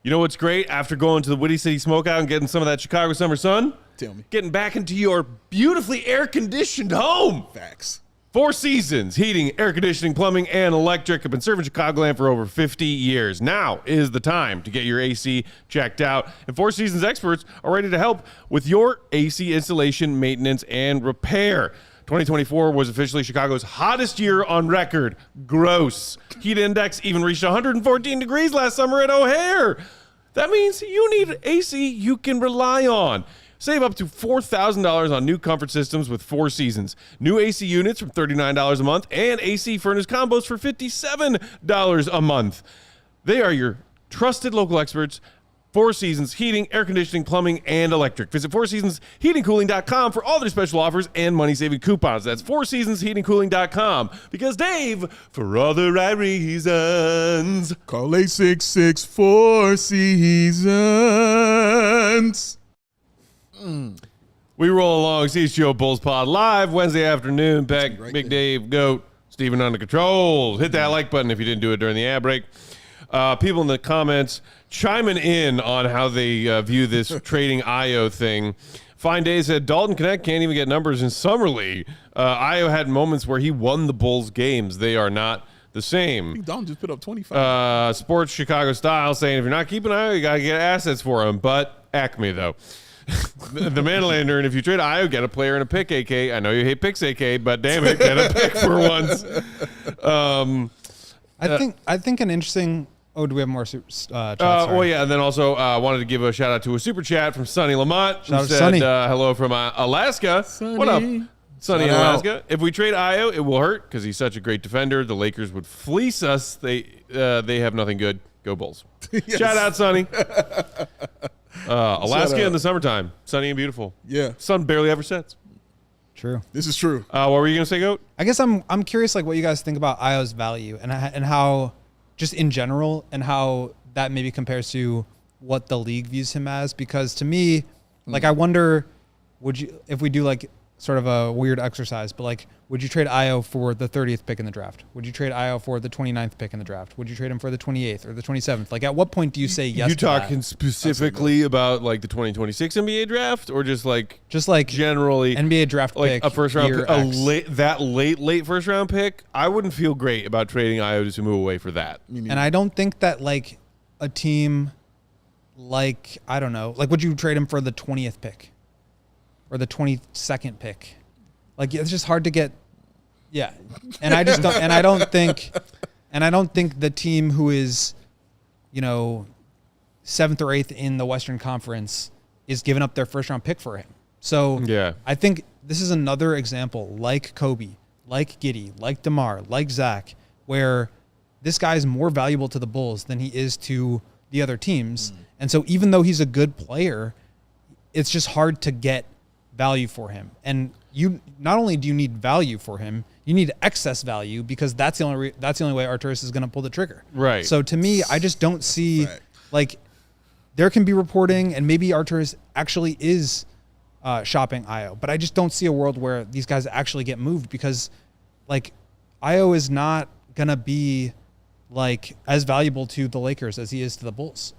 You know what's great after going to the Windy City Smokeout and getting some of that Chicago summer sun? Tell me. Getting back into your beautifully air-conditioned home. Facts. 4 Seasons, heating, air conditioning, plumbing, and electric have been serving Chicagoland for over 50 years. Now is the time to get your AC checked out. And 4 Seasons experts are ready to help with your AC installation, maintenance, and repair. 2024 was officially Chicago's hottest year on record. Gross. Heat index even reached 114 degrees last summer at O'Hare. That means you need AC you can rely on. Save up to $4,000 on new comfort systems with 4 Seasons. New AC units from $39 a month and AC furnace combos for $57 a month. They are your trusted local experts. 4 Seasons Heating, Air Conditioning, Plumbing, and Electric. Visit 4seasonsheatingcooling.com for all their special offers and money-saving coupons. That's 4seasonsheatingcooling.com. Because Dave, for all the right reasons. Call 866-4 Seasons. We roll along CHGO Bulls Pod live Wednesday afternoon. Beck, Big Dave, Goat, Steven under controls. Hit that like button if you didn't do it during the ad break. People in the comments chiming in on how they view this trading Ayo thing. Fine Day said Dalton Connect can't even get numbers in Summer League. Ayo had moments where he won the Bulls games. They are not the I same. think Dalton just put up 25. Sports Chicago Style saying if you're not keeping Ayo, you got to get assets for him. But Acme, though. The Manlander, and if you trade Ayo, get a player and a pick, AK. I know you hate picks, AK, but damn it, get a pick for once. I think an interesting. Oh, do we have more chats? Well, yeah, and then also wanted to give a shout out to a super chat from Sonny Lamont, who Shout out to said Sonny. Hello from Alaska. What up, Sonny in Alaska? If we trade Ayo, it will hurt because he's such a great defender. The Lakers would fleece us. They have nothing good. Go Bulls. Yes. Shout out, Sonny. Alaska in the summertime, sunny and beautiful. Yeah, Sun barely ever sets. True. this is true. What were you gonna say, Goat? I guess I'm curious like what you guys think about Ayo's value and how just in general and how that maybe compares to what the league views him as, because to me, like I wonder, would you, if we do like sort of a weird exercise, but like, would you trade Ayo for the 30th pick in the draft? Would you trade Ayo for the 29th pick in the draft? Would you trade him for the 28th or the 27th? Like at what point do you say yes You to that? talking specifically about like the 2026 NBA draft, or just like generally NBA draft like pick, a first round year pick, X? late first round pick? I wouldn't feel great about trading Ayo Dosunmu away for that. And I don't think that like a team like, I don't know, like would you trade him for the 20th pick or the 22nd pick? Like it's just hard to get. Yeah. And I just don't, and I don't think the team who is, you know, 7th or 8th in the Western Conference is giving up their first round pick for him. So yeah, I think this is another example like Kobe, like Giddey, like DeMar, like Zach, where this guy is more valuable to the Bulls than he is to the other teams. And so even though he's a good player, it's just hard to get value for him. And you not only do you need value for him, you need excess value, because that's the only way Arturas is going to pull the trigger. Right. So to me, I just don't see like there can be reporting and maybe Arturas actually is shopping Ayo, but I just don't see a world where these guys actually get moved, because like Ayo is not going to be like as valuable to the Lakers as he is to the Bulls.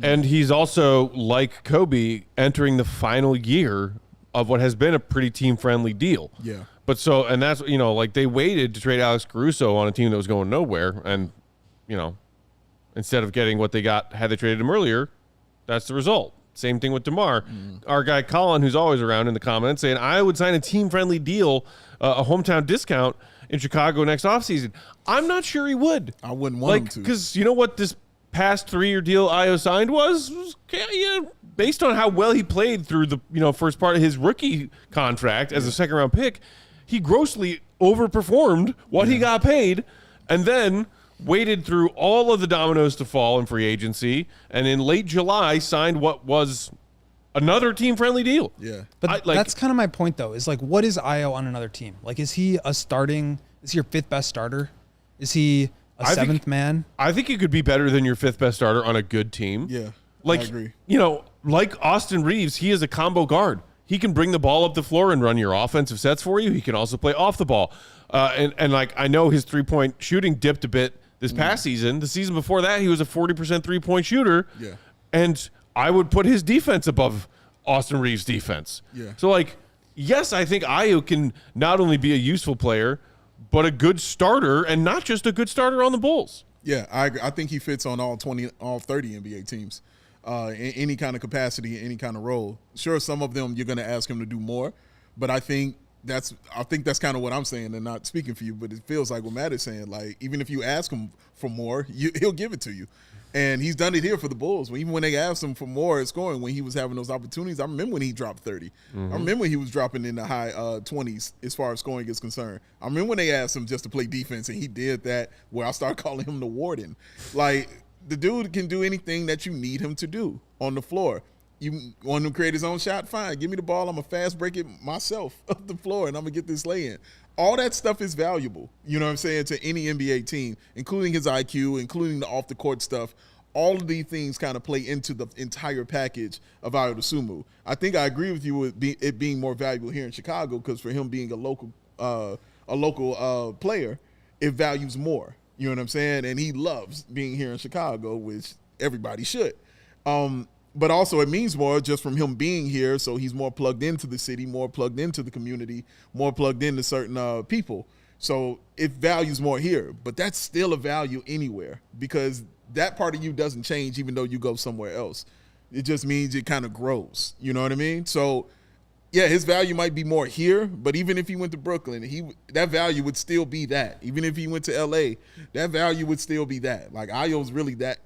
And he's also, like Kobe, entering the final year of what has been a pretty team-friendly deal. Yeah. But so, and that's, you know, like they waited to trade Alex Caruso on a team that was going nowhere. And, you know, instead of getting what they got had they traded him earlier, that's the result. Same thing with DeMar. Our guy Colin, who's always around in the comments, saying, I would sign a team-friendly deal, a hometown discount in Chicago next offseason. I'm not sure he would. I wouldn't want him to. Because you know what this past 3-year deal Ayo signed was based on how well he played through the first part of his rookie contract as a second-round pick, he grossly overperformed what he got paid, and then waited through all of the dominoes to fall in free agency, and in late July signed what was another team-friendly deal. Yeah. But that's kind of my point, though, is like, what is Ayo on another team? Like, is he your 5th best starter? Is he a 7th man? I think he could be better than your 5th best starter on a good team. Yeah, like, I agree. You know, like Austin Reaves, he is a combo guard. He can bring the ball up the floor and run your offensive sets for you. He can also play off the ball. And like, I know his three-point shooting dipped a bit this past season. The season before that, he was a 40% three-point shooter. Yeah. And I would put his defense above Austin Reaves' defense. Yeah. So, like, yes, I think Ayo can not only be a useful player, but a good starter, and not just a good starter on the Bulls. Yeah, I agree. I think he fits on all 30 NBA teams, in any kind of capacity, any kind of role. Sure, some of them you're going to ask him to do more, but I think that's kind of what I'm saying, and not speaking for you, but it feels like what Matt is saying. Like, even if you ask him for more, he'll give it to you. And he's done it here for the Bulls. Even when they asked him for more at scoring, when he was having those opportunities, I remember when he dropped 30. I remember he was dropping in the high 20s as far as scoring is concerned. I remember when they asked him just to play defense, and he did that, where I started calling him the warden. Like, the dude can do anything that you need him to do on the floor. You want him to create his own shot? Fine. Give me the ball. I'm going to fast break it myself up the floor, and I'm going to get this lay-in. All that stuff is valuable, you know what I'm saying, to any NBA team, including his IQ, including the off-the-court stuff. All of these things kind of play into the entire package of Ayo Dosunmu. I think I agree with you with it being more valuable here in Chicago, because for him being a local player, it values more. You know what I'm saying? And he loves being here in Chicago, which everybody should. But also it means more just from him being here, so he's more plugged into the city, more plugged into the community, more plugged into certain people. So it values more here, but that's still a value anywhere, because that part of you doesn't change even though you go somewhere else. It just means it kind of grows. You know what I mean? So, yeah, his value might be more here, but even if he went to Brooklyn, that value would still be that. Even if he went to L.A., that value would still be that. Like, Ayo's really that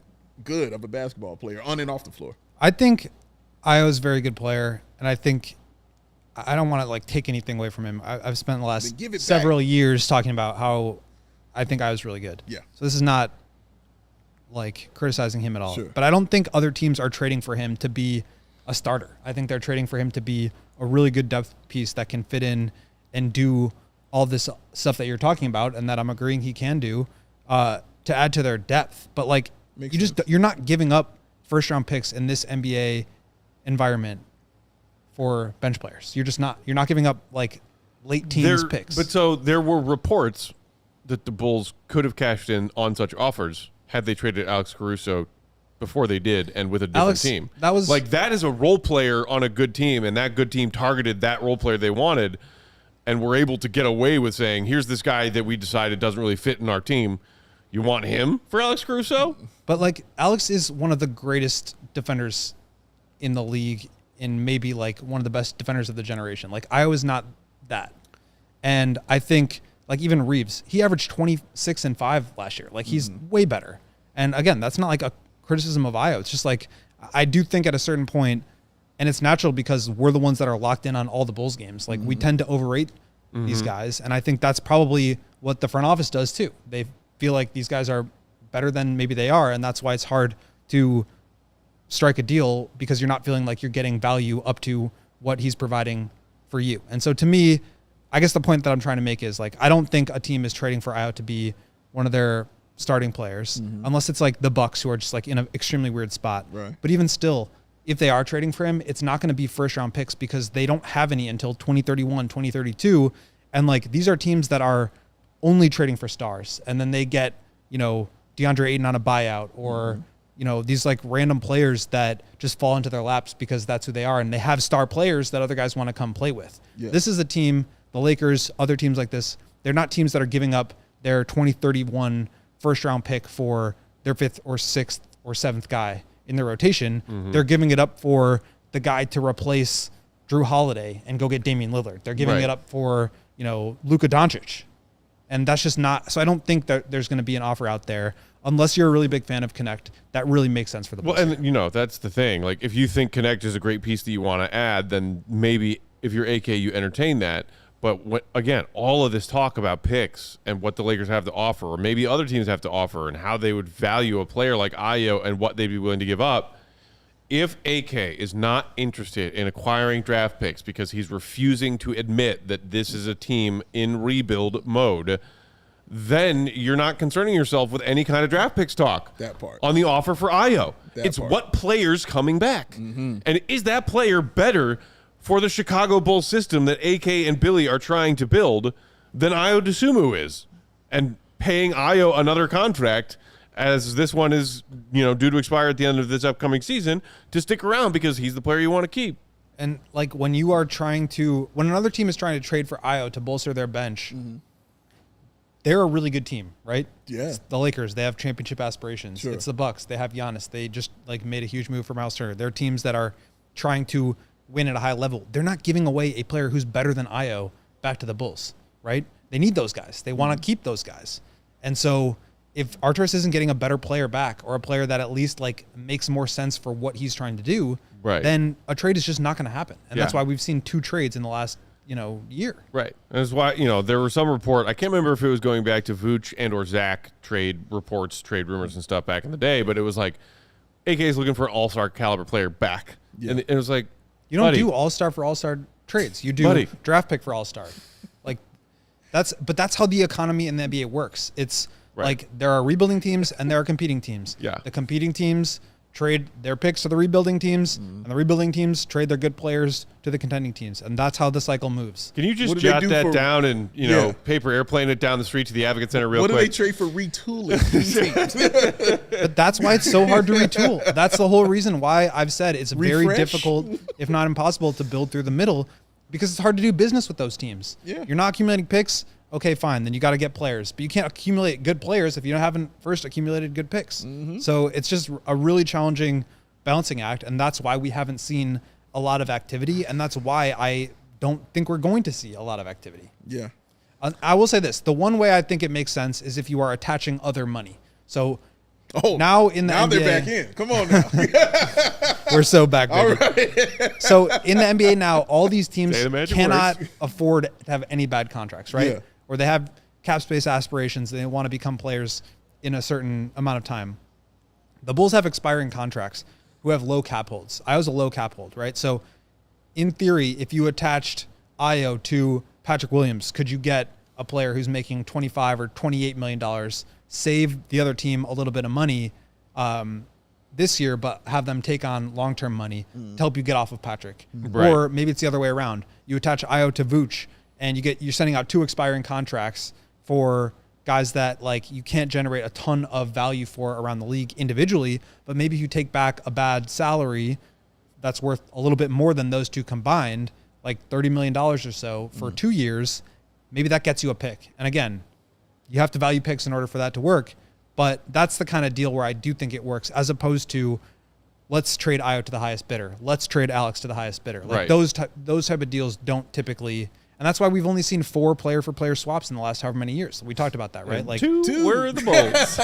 good of a basketball player on and off the floor. I think Ayo's a very good player, and I think I don't want to like take anything away from him. I've spent the last several years talking about how I think Ayo's really good. Yeah. So this is not like criticizing him at all. Sure. But I don't think other teams are trading for him to be a starter. I think they're trading for him to be a really good depth piece that can fit in and do all this stuff that you're talking about and that I'm agreeing he can do to add to their depth. But like you're not giving up first round picks in this NBA environment for bench players. You're not giving up like late teens picks. But so there were reports that the Bulls could have cashed in on such offers had they traded Alex Caruso before they did and with a different team. That was like that is a role player on a good team, and that good team targeted that role player they wanted and were able to get away with saying, here's this guy that we decided doesn't really fit in our team. You want him for Alex Caruso? But like Alex is one of the greatest defenders in the league, and maybe like one of the best defenders of the generation. Like Ayo is not that. And I think like even Reaves, he averaged 26 and 5 last year. Like he's way better. And again, that's not like a criticism of Ayo. It's just like, I do think at a certain point, and it's natural because we're the ones that are locked in on all the Bulls games. Like we tend to overrate these guys. And I think that's probably what the front office does too. They feel like these guys are better than maybe they are. And that's why it's hard to strike a deal, because you're not feeling like you're getting value up to what he's providing for you. And so to me, I guess the point that I'm trying to make is like, I don't think a team is trading for Ayo to be one of their starting players, unless it's like the Bucks, who are just like in an extremely weird spot. Right. But even still, if they are trading for him, it's not going to be first round picks because they don't have any until 2031, 2032. And like, these are teams that are only trading for stars. And then they get, you know, DeAndre Ayton on a buyout, or, you know, these like random players that just fall into their laps because that's who they are. And they have star players that other guys want to come play with. Yeah. This is a team, the Lakers, other teams like this, they're not teams that are giving up their 2031 first round pick for their 5th or 6th or 7th guy in their rotation. They're giving it up for the guy to replace Drew Holiday and go get Damian Lillard. They're giving it up for, you know, Luka Doncic. And that's just not, so I don't think that there's going to be an offer out there unless you're a really big fan of Connect. That really makes sense for the Bulls. Well, and you know, that's the thing. Like if you think Connect is a great piece that you want to add, then maybe if you're AK, you entertain that. But again, all of this talk about picks and what the Lakers have to offer, or maybe other teams have to offer, and how they would value a player like Ayo and what they'd be willing to give up. If AK is not interested in acquiring draft picks because he's refusing to admit that this is a team in rebuild mode, then you're not concerning yourself with any kind of draft picks talk. That part. On the offer for Ayo. It's part. what player's coming back. And is that player better for the Chicago Bulls system that AK and Billy are trying to build than Ayo Dosunmu is? And paying Ayo another contract, as this one is, you know, due to expire at the end of this upcoming season, to stick around because he's the player you want to keep. And like when you are trying to, when another team is trying to trade for Ayo to bolster their bench, they're a really good team, right? Yeah. It's the Lakers, they have championship aspirations. Sure. It's the Bucks, they have Giannis. They just like made a huge move for Miles Turner. They're teams that are trying to win at a high level. They're not giving away a player who's better than Ayo back to the Bulls, right? They need those guys. They want to keep those guys. And so if Arturas isn't getting a better player back, or a player that at least like makes more sense for what he's trying to do, then a trade is just not going to happen. And that's why we've seen 2 trades in the last, you know, year. Right. And that's why, you know, there were some report, I can't remember if it was going back to Vooch and or Zach trade reports, trade rumors and stuff back in the day, but it was like AK is looking for an all-star caliber player back. Yeah. And it was like, you don't do all-star for all-star trades. You do draft pick for all-star. Like that's how the economy in the NBA works. It's like there are rebuilding teams and there are competing teams. Yeah. The competing teams trade their picks to the rebuilding teams, and the rebuilding teams trade their good players to the contending teams. And that's how the cycle moves. Can you just jot that down and, you know, paper airplane it down the street to the Advocate Center real quick? What do they trade for retooling these teams? But that's why it's so hard to retool. That's the whole reason why I've said it's very difficult, if not impossible, to build through the middle, because it's hard to do business with those teams. Yeah. You're not accumulating picks. Okay, fine. Then you got to get players. But you can't accumulate good players if you haven't first accumulated good picks. So it's just a really challenging balancing act. And that's why we haven't seen a lot of activity. And that's why I don't think we're going to see a lot of activity. Yeah. I will say this. The one way I think it makes sense is if you are attaching other money. So now in the NBA, they're back in. Come on now. We're so back, baby. All right. So in the NBA now, all these teams cannot afford to have any bad contracts, right? Yeah. Or they have cap space aspirations. They want to become players in a certain amount of time. the Bulls have expiring contracts who have low cap holds. Ayo's a low cap hold, right? So in theory, if you attached Ayo to Patrick Williams, could you get a player who's making $25 or $28 million, save the other team a little bit of money this year, but have them take on long-term money to help you get off of Patrick? Right. Or maybe it's the other way around. You attach Ayo to Vooch, and you're sending out 2 expiring contracts for guys that like you can't generate a ton of value for around the league individually, but maybe you take back a bad salary that's worth a little bit more than those 2 combined, like $30 million or so for 2 years. Maybe that gets you a pick. And again, you have to value picks in order for that to work. But that's the kind of deal where I do think it works, as opposed to let's trade Ayo to the highest bidder. Let's trade Alex to the highest bidder. Like those type of deals don't typically, and that's why we've only seen 4 player-for-player swaps in the last however many years. We talked about that, right? And like 2 were the Bulls.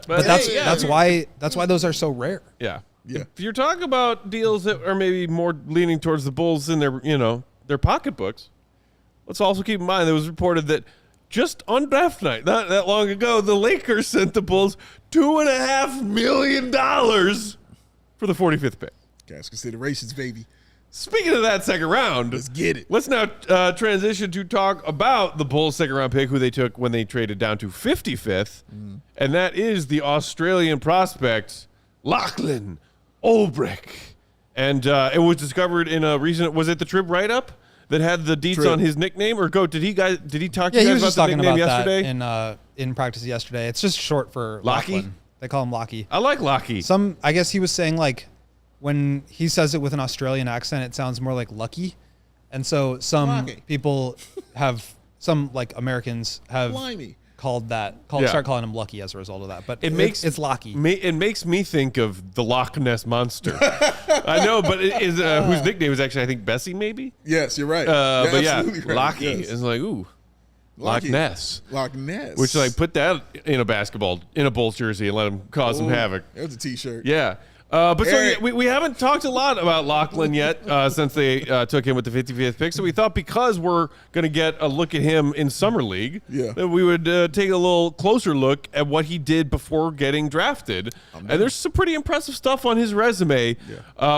but that's why those are so rare. Yeah. Yeah. If you're talking about deals that are maybe more leaning towards the Bulls in their pocketbooks, let's also keep in mind it was reported that just on draft night, not that long ago, the Lakers sent the Bulls $2.5 million for the 45th pick. Cash considerations, baby. Speaking of that second round, Let's get it. Let's now transition to talk about the Bulls' second round pick, who they took when they traded down to 55th, and that is the Australian prospect Lachlan Olbrich. And it was discovered in a recent, was it the Trib write-up that had the deets on his nickname? Or did he talk to you guys he was about just the talking nickname about yesterday? that in practice yesterday. It's just short for Lockie? Lachlan. They call him Lockie. I like Lockie. I guess he was saying like when he says it with an Australian accent, it sounds more like lucky. And so some people some like Americans have Blimey. start calling him Lucky as a result of that. But it's Lockie. It makes me think of the Loch Ness Monster. I know, but it is whose nickname is actually, I think, Bessie, maybe? Yes, you're right. But yeah, absolutely right. Lockie Yes. is like, ooh, Loch Lockie. Ness. Loch Ness. Which, like, put that in a Bulls jersey and let him cause some havoc. There's a T-shirt. Yeah. But so yeah, we haven't talked a lot about Lachlan yet since they took him with the 55th pick. So we thought because we're going to get a look at him in Summer League, that we would take a little closer look at what he did before getting drafted. And there's some pretty impressive stuff on his resume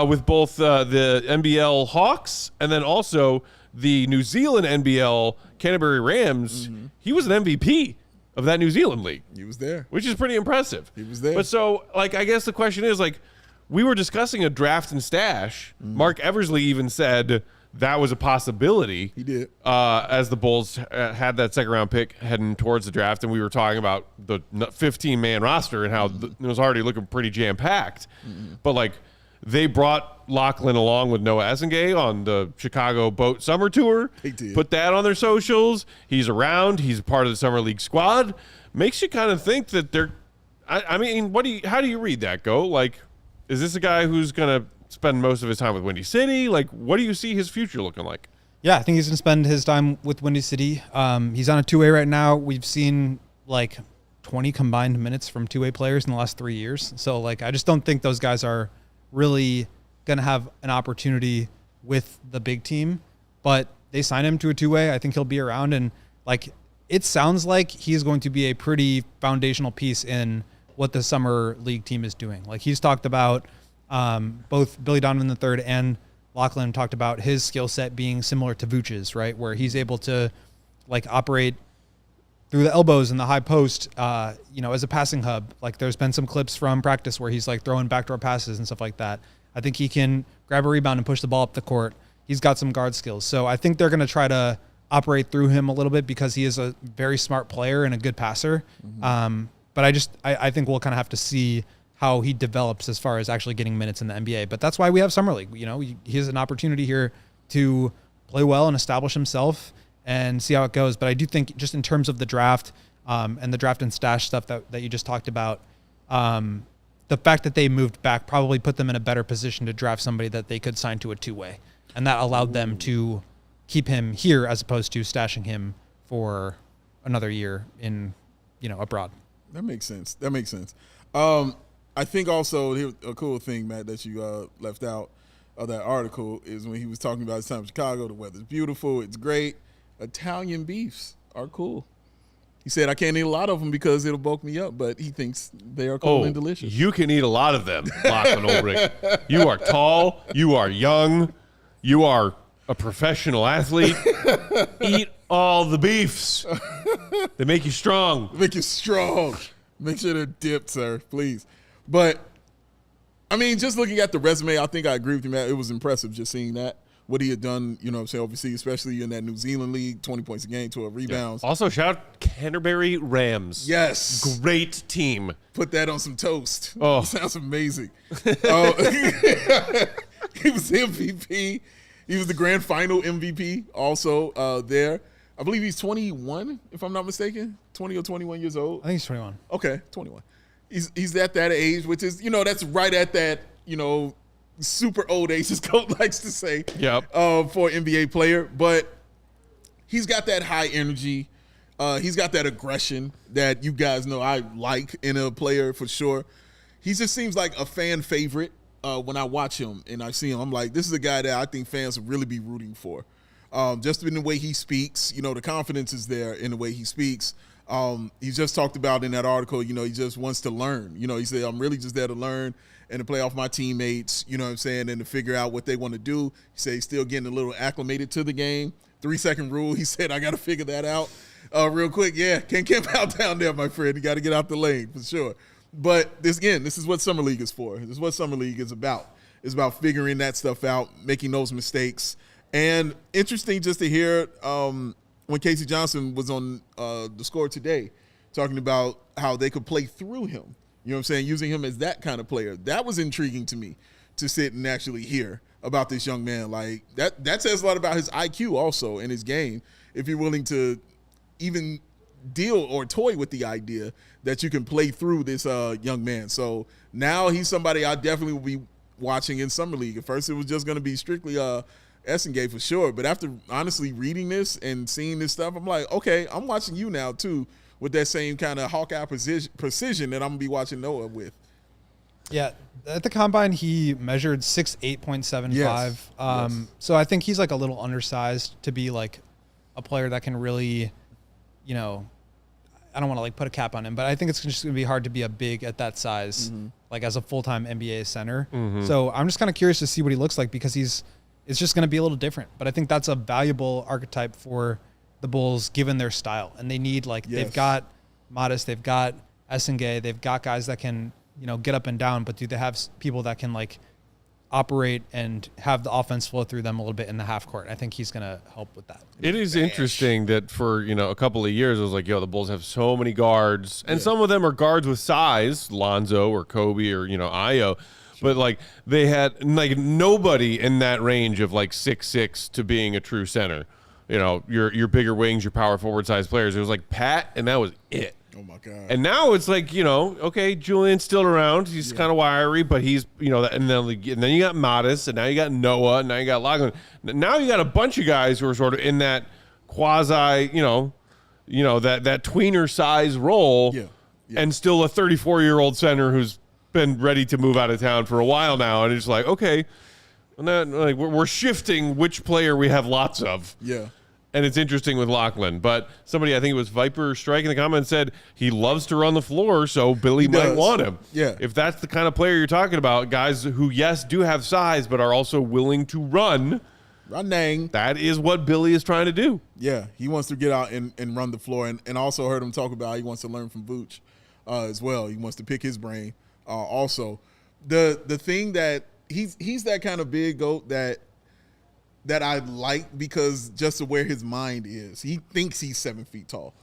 with both the NBL Hawks and then also the New Zealand NBL Canterbury Rams. He was an MVP of that New Zealand league. He was there. Which is pretty impressive. He was there. But so, like, I guess the question is, like, we were discussing a draft and stash. Mark Eversley even said that was a possibility. He did. As the Bulls had that second round pick heading towards the draft, and we were talking about the 15-man roster and how it was already looking pretty jam-packed. But, like, they brought Lachlan along with Noah Essengay on the Chicago Boat Summer Tour. They did. Put that on their socials. He's around. He's part of the Summer League squad. Makes you kind of think that they're – I mean, how do you read that, Go? Like – is this a guy who's going to spend most of his time with Windy City? Like, what do you see his future looking like? Yeah, I think he's going to spend his time with Windy City. He's on a two-way right now. We've seen, like, 20 combined minutes from two-way players in the last 3 years. So, like, I just don't think those guys are really going to have an opportunity with the big team. But they signed him to a two-way. I think he'll be around. And, like, it sounds like he's going to be a pretty foundational piece in what the Summer League team is doing. Like, he's talked about both Billy Donovan III and Lachlan talked about his skill set being similar to Vooch's, right? Where he's able to, like, operate through the elbows in the high post, as a passing hub. Like, there's been some clips from practice where he's, like, throwing backdoor passes and stuff like that. I think he can grab a rebound and push the ball up the court. He's got some guard skills. So I think they're going to try to operate through him a little bit because he is a very smart player and a good passer. But I think we'll kind of have to see how he develops as far as actually getting minutes in the NBA. But that's why we have Summer League. You know, he has an opportunity here to play well and establish himself and see how it goes. But I do think just in terms of the draft and the draft and stash stuff that you just talked about, the fact that they moved back probably put them in a better position to draft somebody that they could sign to a two-way. And that allowed them to keep him here as opposed to stashing him for another year in, abroad. That makes sense. I think also a cool thing, Matt, that you left out of that article is when he was talking about his time in Chicago. The weather's beautiful. It's great. Italian beefs are cool. He said, I can't eat a lot of them because it'll bulk me up, but he thinks they are cool and delicious. You can eat a lot of them, Lachlan Olbrich. You are tall. You are young. You are a professional athlete. Eat all the beefs. They make you strong. Make you strong. Make sure they're dipped, sir, please. But, I mean, just looking at the resume, I think I agree with you, man. It was impressive just seeing that. What he had done, you know what I'm saying, overseas, especially in that New Zealand league, 20 points a game, 12 rebounds. Yeah. Also, shout out Canterbury Rams. Yes. Great team. Put that on some toast. Oh. Sounds amazing. He was MVP. He was the grand final MVP also there. I believe he's 21, if I'm not mistaken, 20 or 21 years old. I think he's 21. Okay, 21. He's at that age, which is, you know, that's right at that, you know, super old age, as Coach likes to say, for an NBA player. But he's got that high energy. He's got that aggression that you guys know I like in a player for sure. He just seems like a fan favorite when I watch him and I see him. I'm like, this is a guy that I think fans would really be rooting for. Just in the way he speaks, you know, the confidence is there in the way he speaks. He just talked about in that article, you know, he just wants to learn. You know, he said, I'm really just there to learn and to play off my teammates, you know what I'm saying, and to figure out what they want to do. He said he's still getting a little acclimated to the game. 3-second rule, he said, I got to figure that out real quick. Yeah, can't camp out down there, my friend. You got to get out the lane for sure. But this is what Summer League is for. This is what Summer League is about. It's about figuring that stuff out, making those mistakes. And interesting just to hear when Casey Johnson was on The Score today talking about how they could play through him. You know what I'm saying? Using him as that kind of player. That was intriguing to me to sit and actually hear about this young man. Like that says a lot about his IQ also in his game. If you're willing to even deal or toy with the idea that you can play through this young man. So now he's somebody I definitely will be watching in Summer League. At first it was just going to be strictly Essengate for sure. But after honestly reading this and seeing this stuff, I'm like, okay, I'm watching you now too with that same kind of Hawkeye precision that I'm going to be watching Noah with. Yeah, at the Combine, he measured 6'8.75. Yes. So I think he's like a little undersized to be like a player that can really, you know, I don't want to like put a cap on him, but I think it's just going to be hard to be a big at that size, like as a full-time NBA center. So I'm just kind of curious to see what he looks like because it's just going to be a little different. But I think that's a valuable archetype for the Bulls given their style. And they need they've got Modest, they've got Essengate, they've got guys that can, you know, get up and down, but do they have people that can like operate and have the offense flow through them a little bit in the half court? I think he's going to help with that. It is interesting that for, you know, a couple of years, it was like, yo, the Bulls have so many guards, and some of them are guards with size, Lonzo or Kobe or, you know, Ayo, but like they had like nobody in that range of like 6'6" to being a true center. You know, your bigger wings, your power forward size players. It was like Pat, and that was it. Oh my God. And now it's like, you know, okay, Julian's still around. He's kind of wiry, but he's, you know, and then you got Modest, and now you got Noah, and now you got Lachlan. Now you got a bunch of guys who are sort of in that quasi, you know, that tweener size role, and still a 34-year-old center who's been ready to move out of town for a while now, and it's like, okay, like we're shifting which player we have lots of. Yeah. And it's interesting with Lachlan, but somebody, I think it was Viper Strike in the comments, said he loves to run the floor, so Billy might want him. Yeah. If that's the kind of player you're talking about, guys who, yes, do have size, but are also willing to run. Running. That is what Billy is trying to do. Yeah, he wants to get out and run the floor. And also heard him talk about how he wants to learn from Vooch as well. He wants to pick his brain also. The thing that he's that kind of big goat that I like because just of where his mind is. He thinks he's 7 feet tall.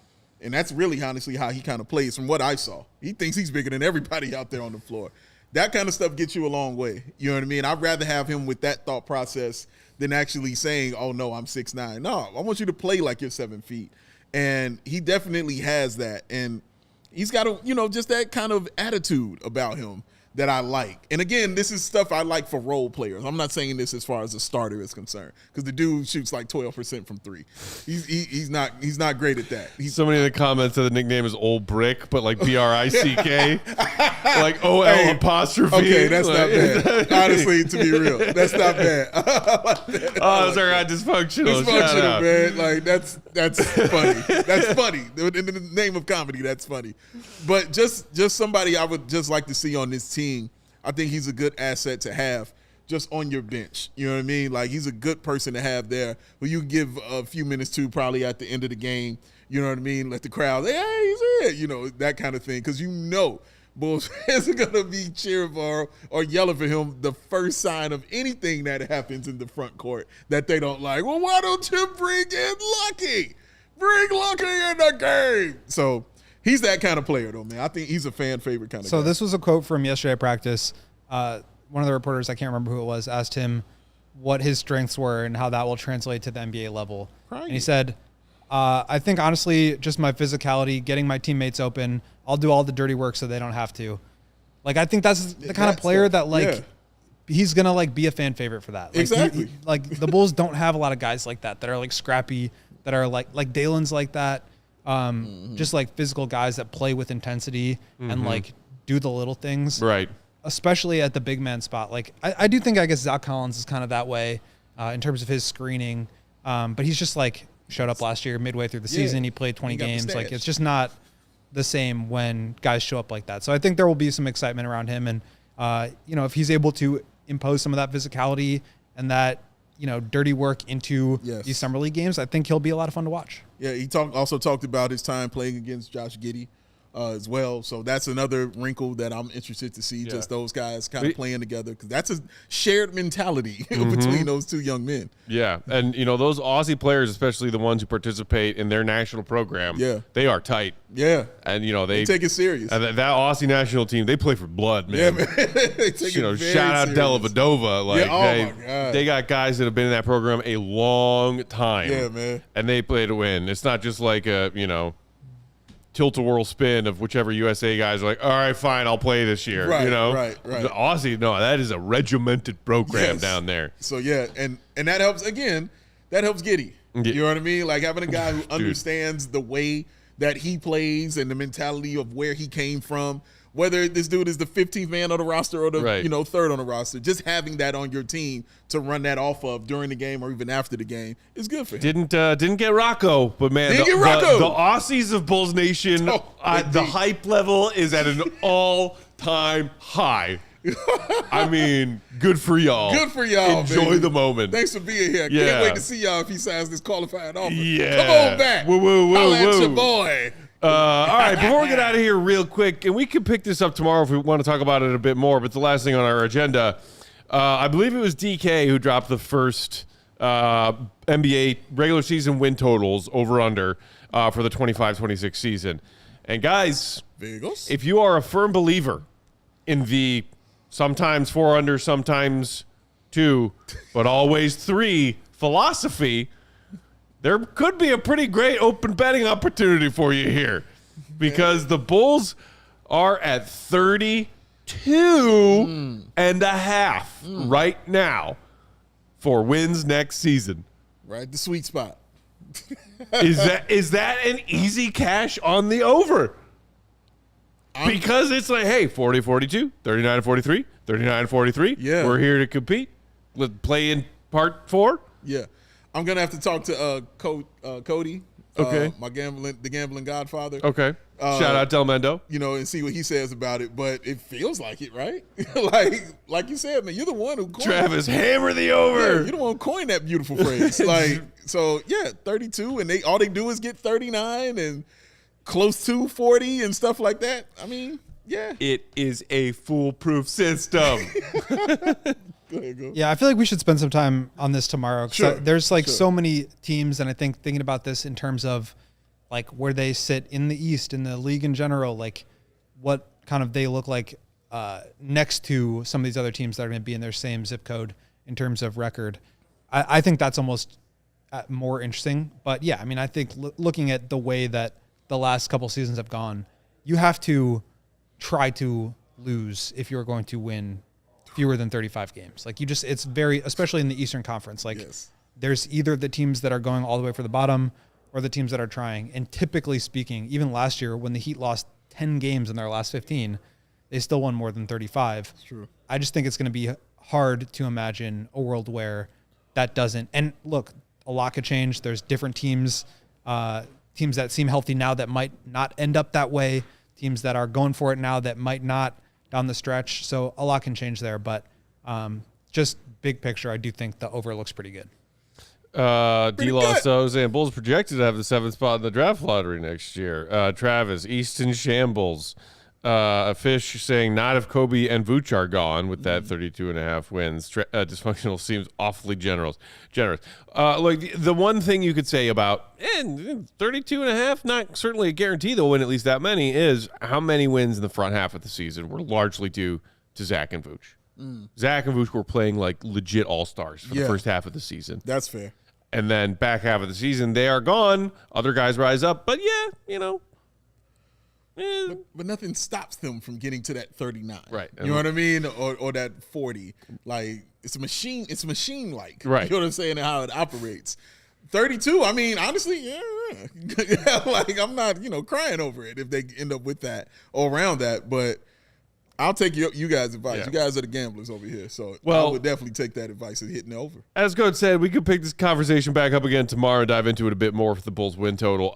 And that's really honestly how he kind of plays from what I saw. He thinks he's bigger than everybody out there on the floor. That kind of stuff gets you a long way. You know what I mean? I'd rather have him with that thought process than actually saying, oh, no, I'm 6'9". No, I want you to play like you're 7 feet. And he definitely has that. And he's got just that kind of attitude about him that I like. And again, this is stuff I like for role players. I'm not saying this as far as a starter is concerned, because the dude shoots like 12% from three. He's not great at that. So many of the comments of the nickname is Old Brick, but like BRICK, like OL apostrophe. Okay, that's not bad. Honestly, to be real, that's not bad. Oh, that's our guy Dysfunctional. Shout out. Man. Like that's funny. That's funny. In the name of comedy, that's funny. But just somebody I would just like to see on this team. I think he's a good asset to have just on your bench. You know what I mean? Like, he's a good person to have there who you give a few minutes to probably at the end of the game. You know what I mean? Let the crowd, hey, he's in. You know, that kind of thing. Because you know Bulls fans are going to be cheering for or yelling for him the first sign of anything that happens in the front court that they don't like. Well, why don't you bring in Lucky? Bring Lucky in the game. So he's that kind of player, though, man. I think he's a fan favorite kind of guy. So this was a quote from yesterday at practice. One of the reporters, I can't remember who it was, asked him what his strengths were and how that will translate to the NBA level. And he said, I think, honestly, just my physicality, getting my teammates open. I'll do all the dirty work so they don't have to. Like, I think that's the kind of player that, like, he's going to, like, be a fan favorite for that. Like, exactly. Like, the Bulls don't have a lot of guys like that are, like, scrappy, that are, like Dalen's like that. Just like physical guys that play with intensity and like do the little things, Right. Especially at the big man spot. Like I do think, I guess, Zach Collins is kind of that way in terms of his screening. But he's just like showed up last year midway through the season. He played 20 games. Like, it's just not the same when guys show up like that. So I think there will be some excitement around him. And, you know, if he's able to impose some of that physicality and that, you know, dirty work into these summer league games, I think he'll be a lot of fun to watch. Yeah, he also talked about his time playing against Josh Giddey as well. So that's another wrinkle that I'm interested to see, just those guys kind of playing together, because that's a shared mentality between those two young men. Yeah, and, you know, those Aussie players, especially the ones who participate in their national program, they are tight. Yeah. And, you know, they take it serious. And that Aussie national team, they play for blood, man. Yeah, man. They take you know, it very shout out serious. Dellavedova. Like, my God. They got guys that have been in that program a long time. Yeah, man. And they play to win. It's not just like a, you know, tilt-a-whirl spin of whichever USA guys are like, all right, fine, I'll play this year. Right, you know? right. The Aussie, no, that is a regimented program down there. So, yeah, and that helps, again, that helps Giddey. You know what I mean? Like, having a guy who understands the way that he plays and the mentality of where he came from, whether this dude is the 15th man on the roster or the you know, third on the roster, just having that on your team to run that off of during the game or even after the game is good for him. Didn't get Rocco, but man, the Aussies of Bulls Nation, the hype level is at an all-time high. I mean, good for y'all. Good for y'all. Enjoy baby. the moment. Thanks for being here. Can't wait to see y'all if he signs this qualifying offer. Yeah. Come on back. Holla at your boy. All right, before we get out of here real quick, and we can pick this up tomorrow if we want to talk about it a bit more, but the last thing on our agenda, I believe it was DK who dropped the first NBA regular season win totals over-under for the 25-26 season. And guys, if you are a firm believer in the sometimes 4 under, sometimes 2, but always 3 philosophy, there could be a pretty great open betting opportunity for you here, because the Bulls are at 32 and a half right now for wins next season. Right, the sweet spot. Is that an easy cash on the over? Because it's like, hey, 40-42, 39-43, 39-43. Yeah. We're here to compete. Let's play in part 4. Yeah. I'm going to have to talk to Cody, the gambling godfather. Okay. Shout out Del Mendo. You know, and see what he says about it. But it feels like it, right? like you said, man, you're the one who coined Travis, hammer the over. Yeah, you're the one who coined that beautiful phrase. So, yeah, 32, and all they do is get 39 and close to 40 and stuff like that. I mean, yeah. It is a foolproof system. Yeah, I feel like we should spend some time on this tomorrow. There's so many teams, and I think thinking about this in terms of like where they sit in the East, in the league in general, like what kind of they look like next to some of these other teams that are going to be in their same zip code in terms of record. I think that's almost more interesting. But yeah, I mean, I think looking at the way that the last couple seasons have gone, you have to try to lose if you're going to win fewer than 35 games. Like it's very, especially in the Eastern Conference, like there's either the teams that are going all the way for the bottom or the teams that are trying. And typically speaking, even last year when the Heat lost 10 games in their last 15, they still won more than 35. That's true. I just think it's going to be hard to imagine a world where that doesn't. And look, a lot could change. There's different teams, teams that seem healthy now that might not end up that way, teams that are going for it now that might not down the stretch. So a lot can change there, but just big picture, I do think the over looks pretty good. D-Loss Jose and Bulls projected to have the 7th spot in the draft lottery next year. Travis, Easton Shambles. A fish saying not if Kobe and Vooch are gone with that 32.5 wins. Dysfunctional seems awfully generous. Like the one thing you could say about 32.5, not certainly a guarantee they'll win at least that many, is how many wins in the front half of the season were largely due to Zach and Vooch. Zach and Vooch were playing like legit all-stars for the first half of the season. That's fair. And then back half of the season, they are gone. Other guys rise up. But But nothing stops them from getting to that 39. Right. You know what I mean? Or that 40. Like, it's a machine. It's machine-like. Right. You know what I'm saying? And how it operates. 32, I mean, honestly, yeah. Like, I'm not, crying over it if they end up with that or around that. But I'll take you guys' advice. Yeah. You guys are the gamblers over here. So Well, I would definitely take that advice of hitting the over. As Coach said, we could pick this conversation back up again tomorrow and dive into it a bit more for the Bulls win total.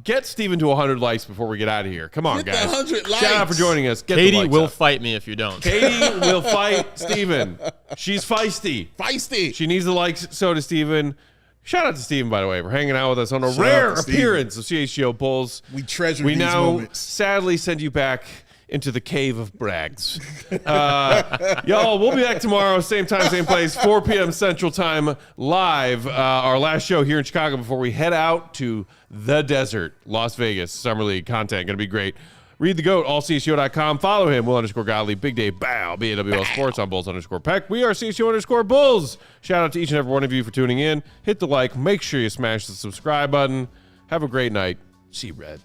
Get Steven to 100 likes before we get out of here. Come on, Get guys. that 100 likes. Shout out for joining us. Get the Katie likes will up. fight me if you don't. Katie will fight Steven. She's feisty. Feisty. She needs the likes, so does Steven. Shout out to Steven, by the way, for hanging out with us on a Shout rare out to Steven. appearance of CHGO Bulls. We treasure We these now moments. sadly send you back into the cave of brags. Y'all, we'll be back tomorrow, same time, same place, 4 p.m. Central Time, live. Our last show here in Chicago before we head out to the desert, Las Vegas. Summer League content, going to be great. Read the GOAT, allchgo.com. Follow him, Will_Godly, Big Day Bow, BAWL Sports on Bulls_Peck. We are CHGO_Bulls. Shout out to each and every one of you for tuning in. Hit the like. Make sure you smash the subscribe button. Have a great night. See red.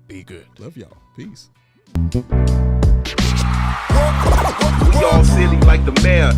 Be good. Love y'all. Peace. We all silly like the mayor.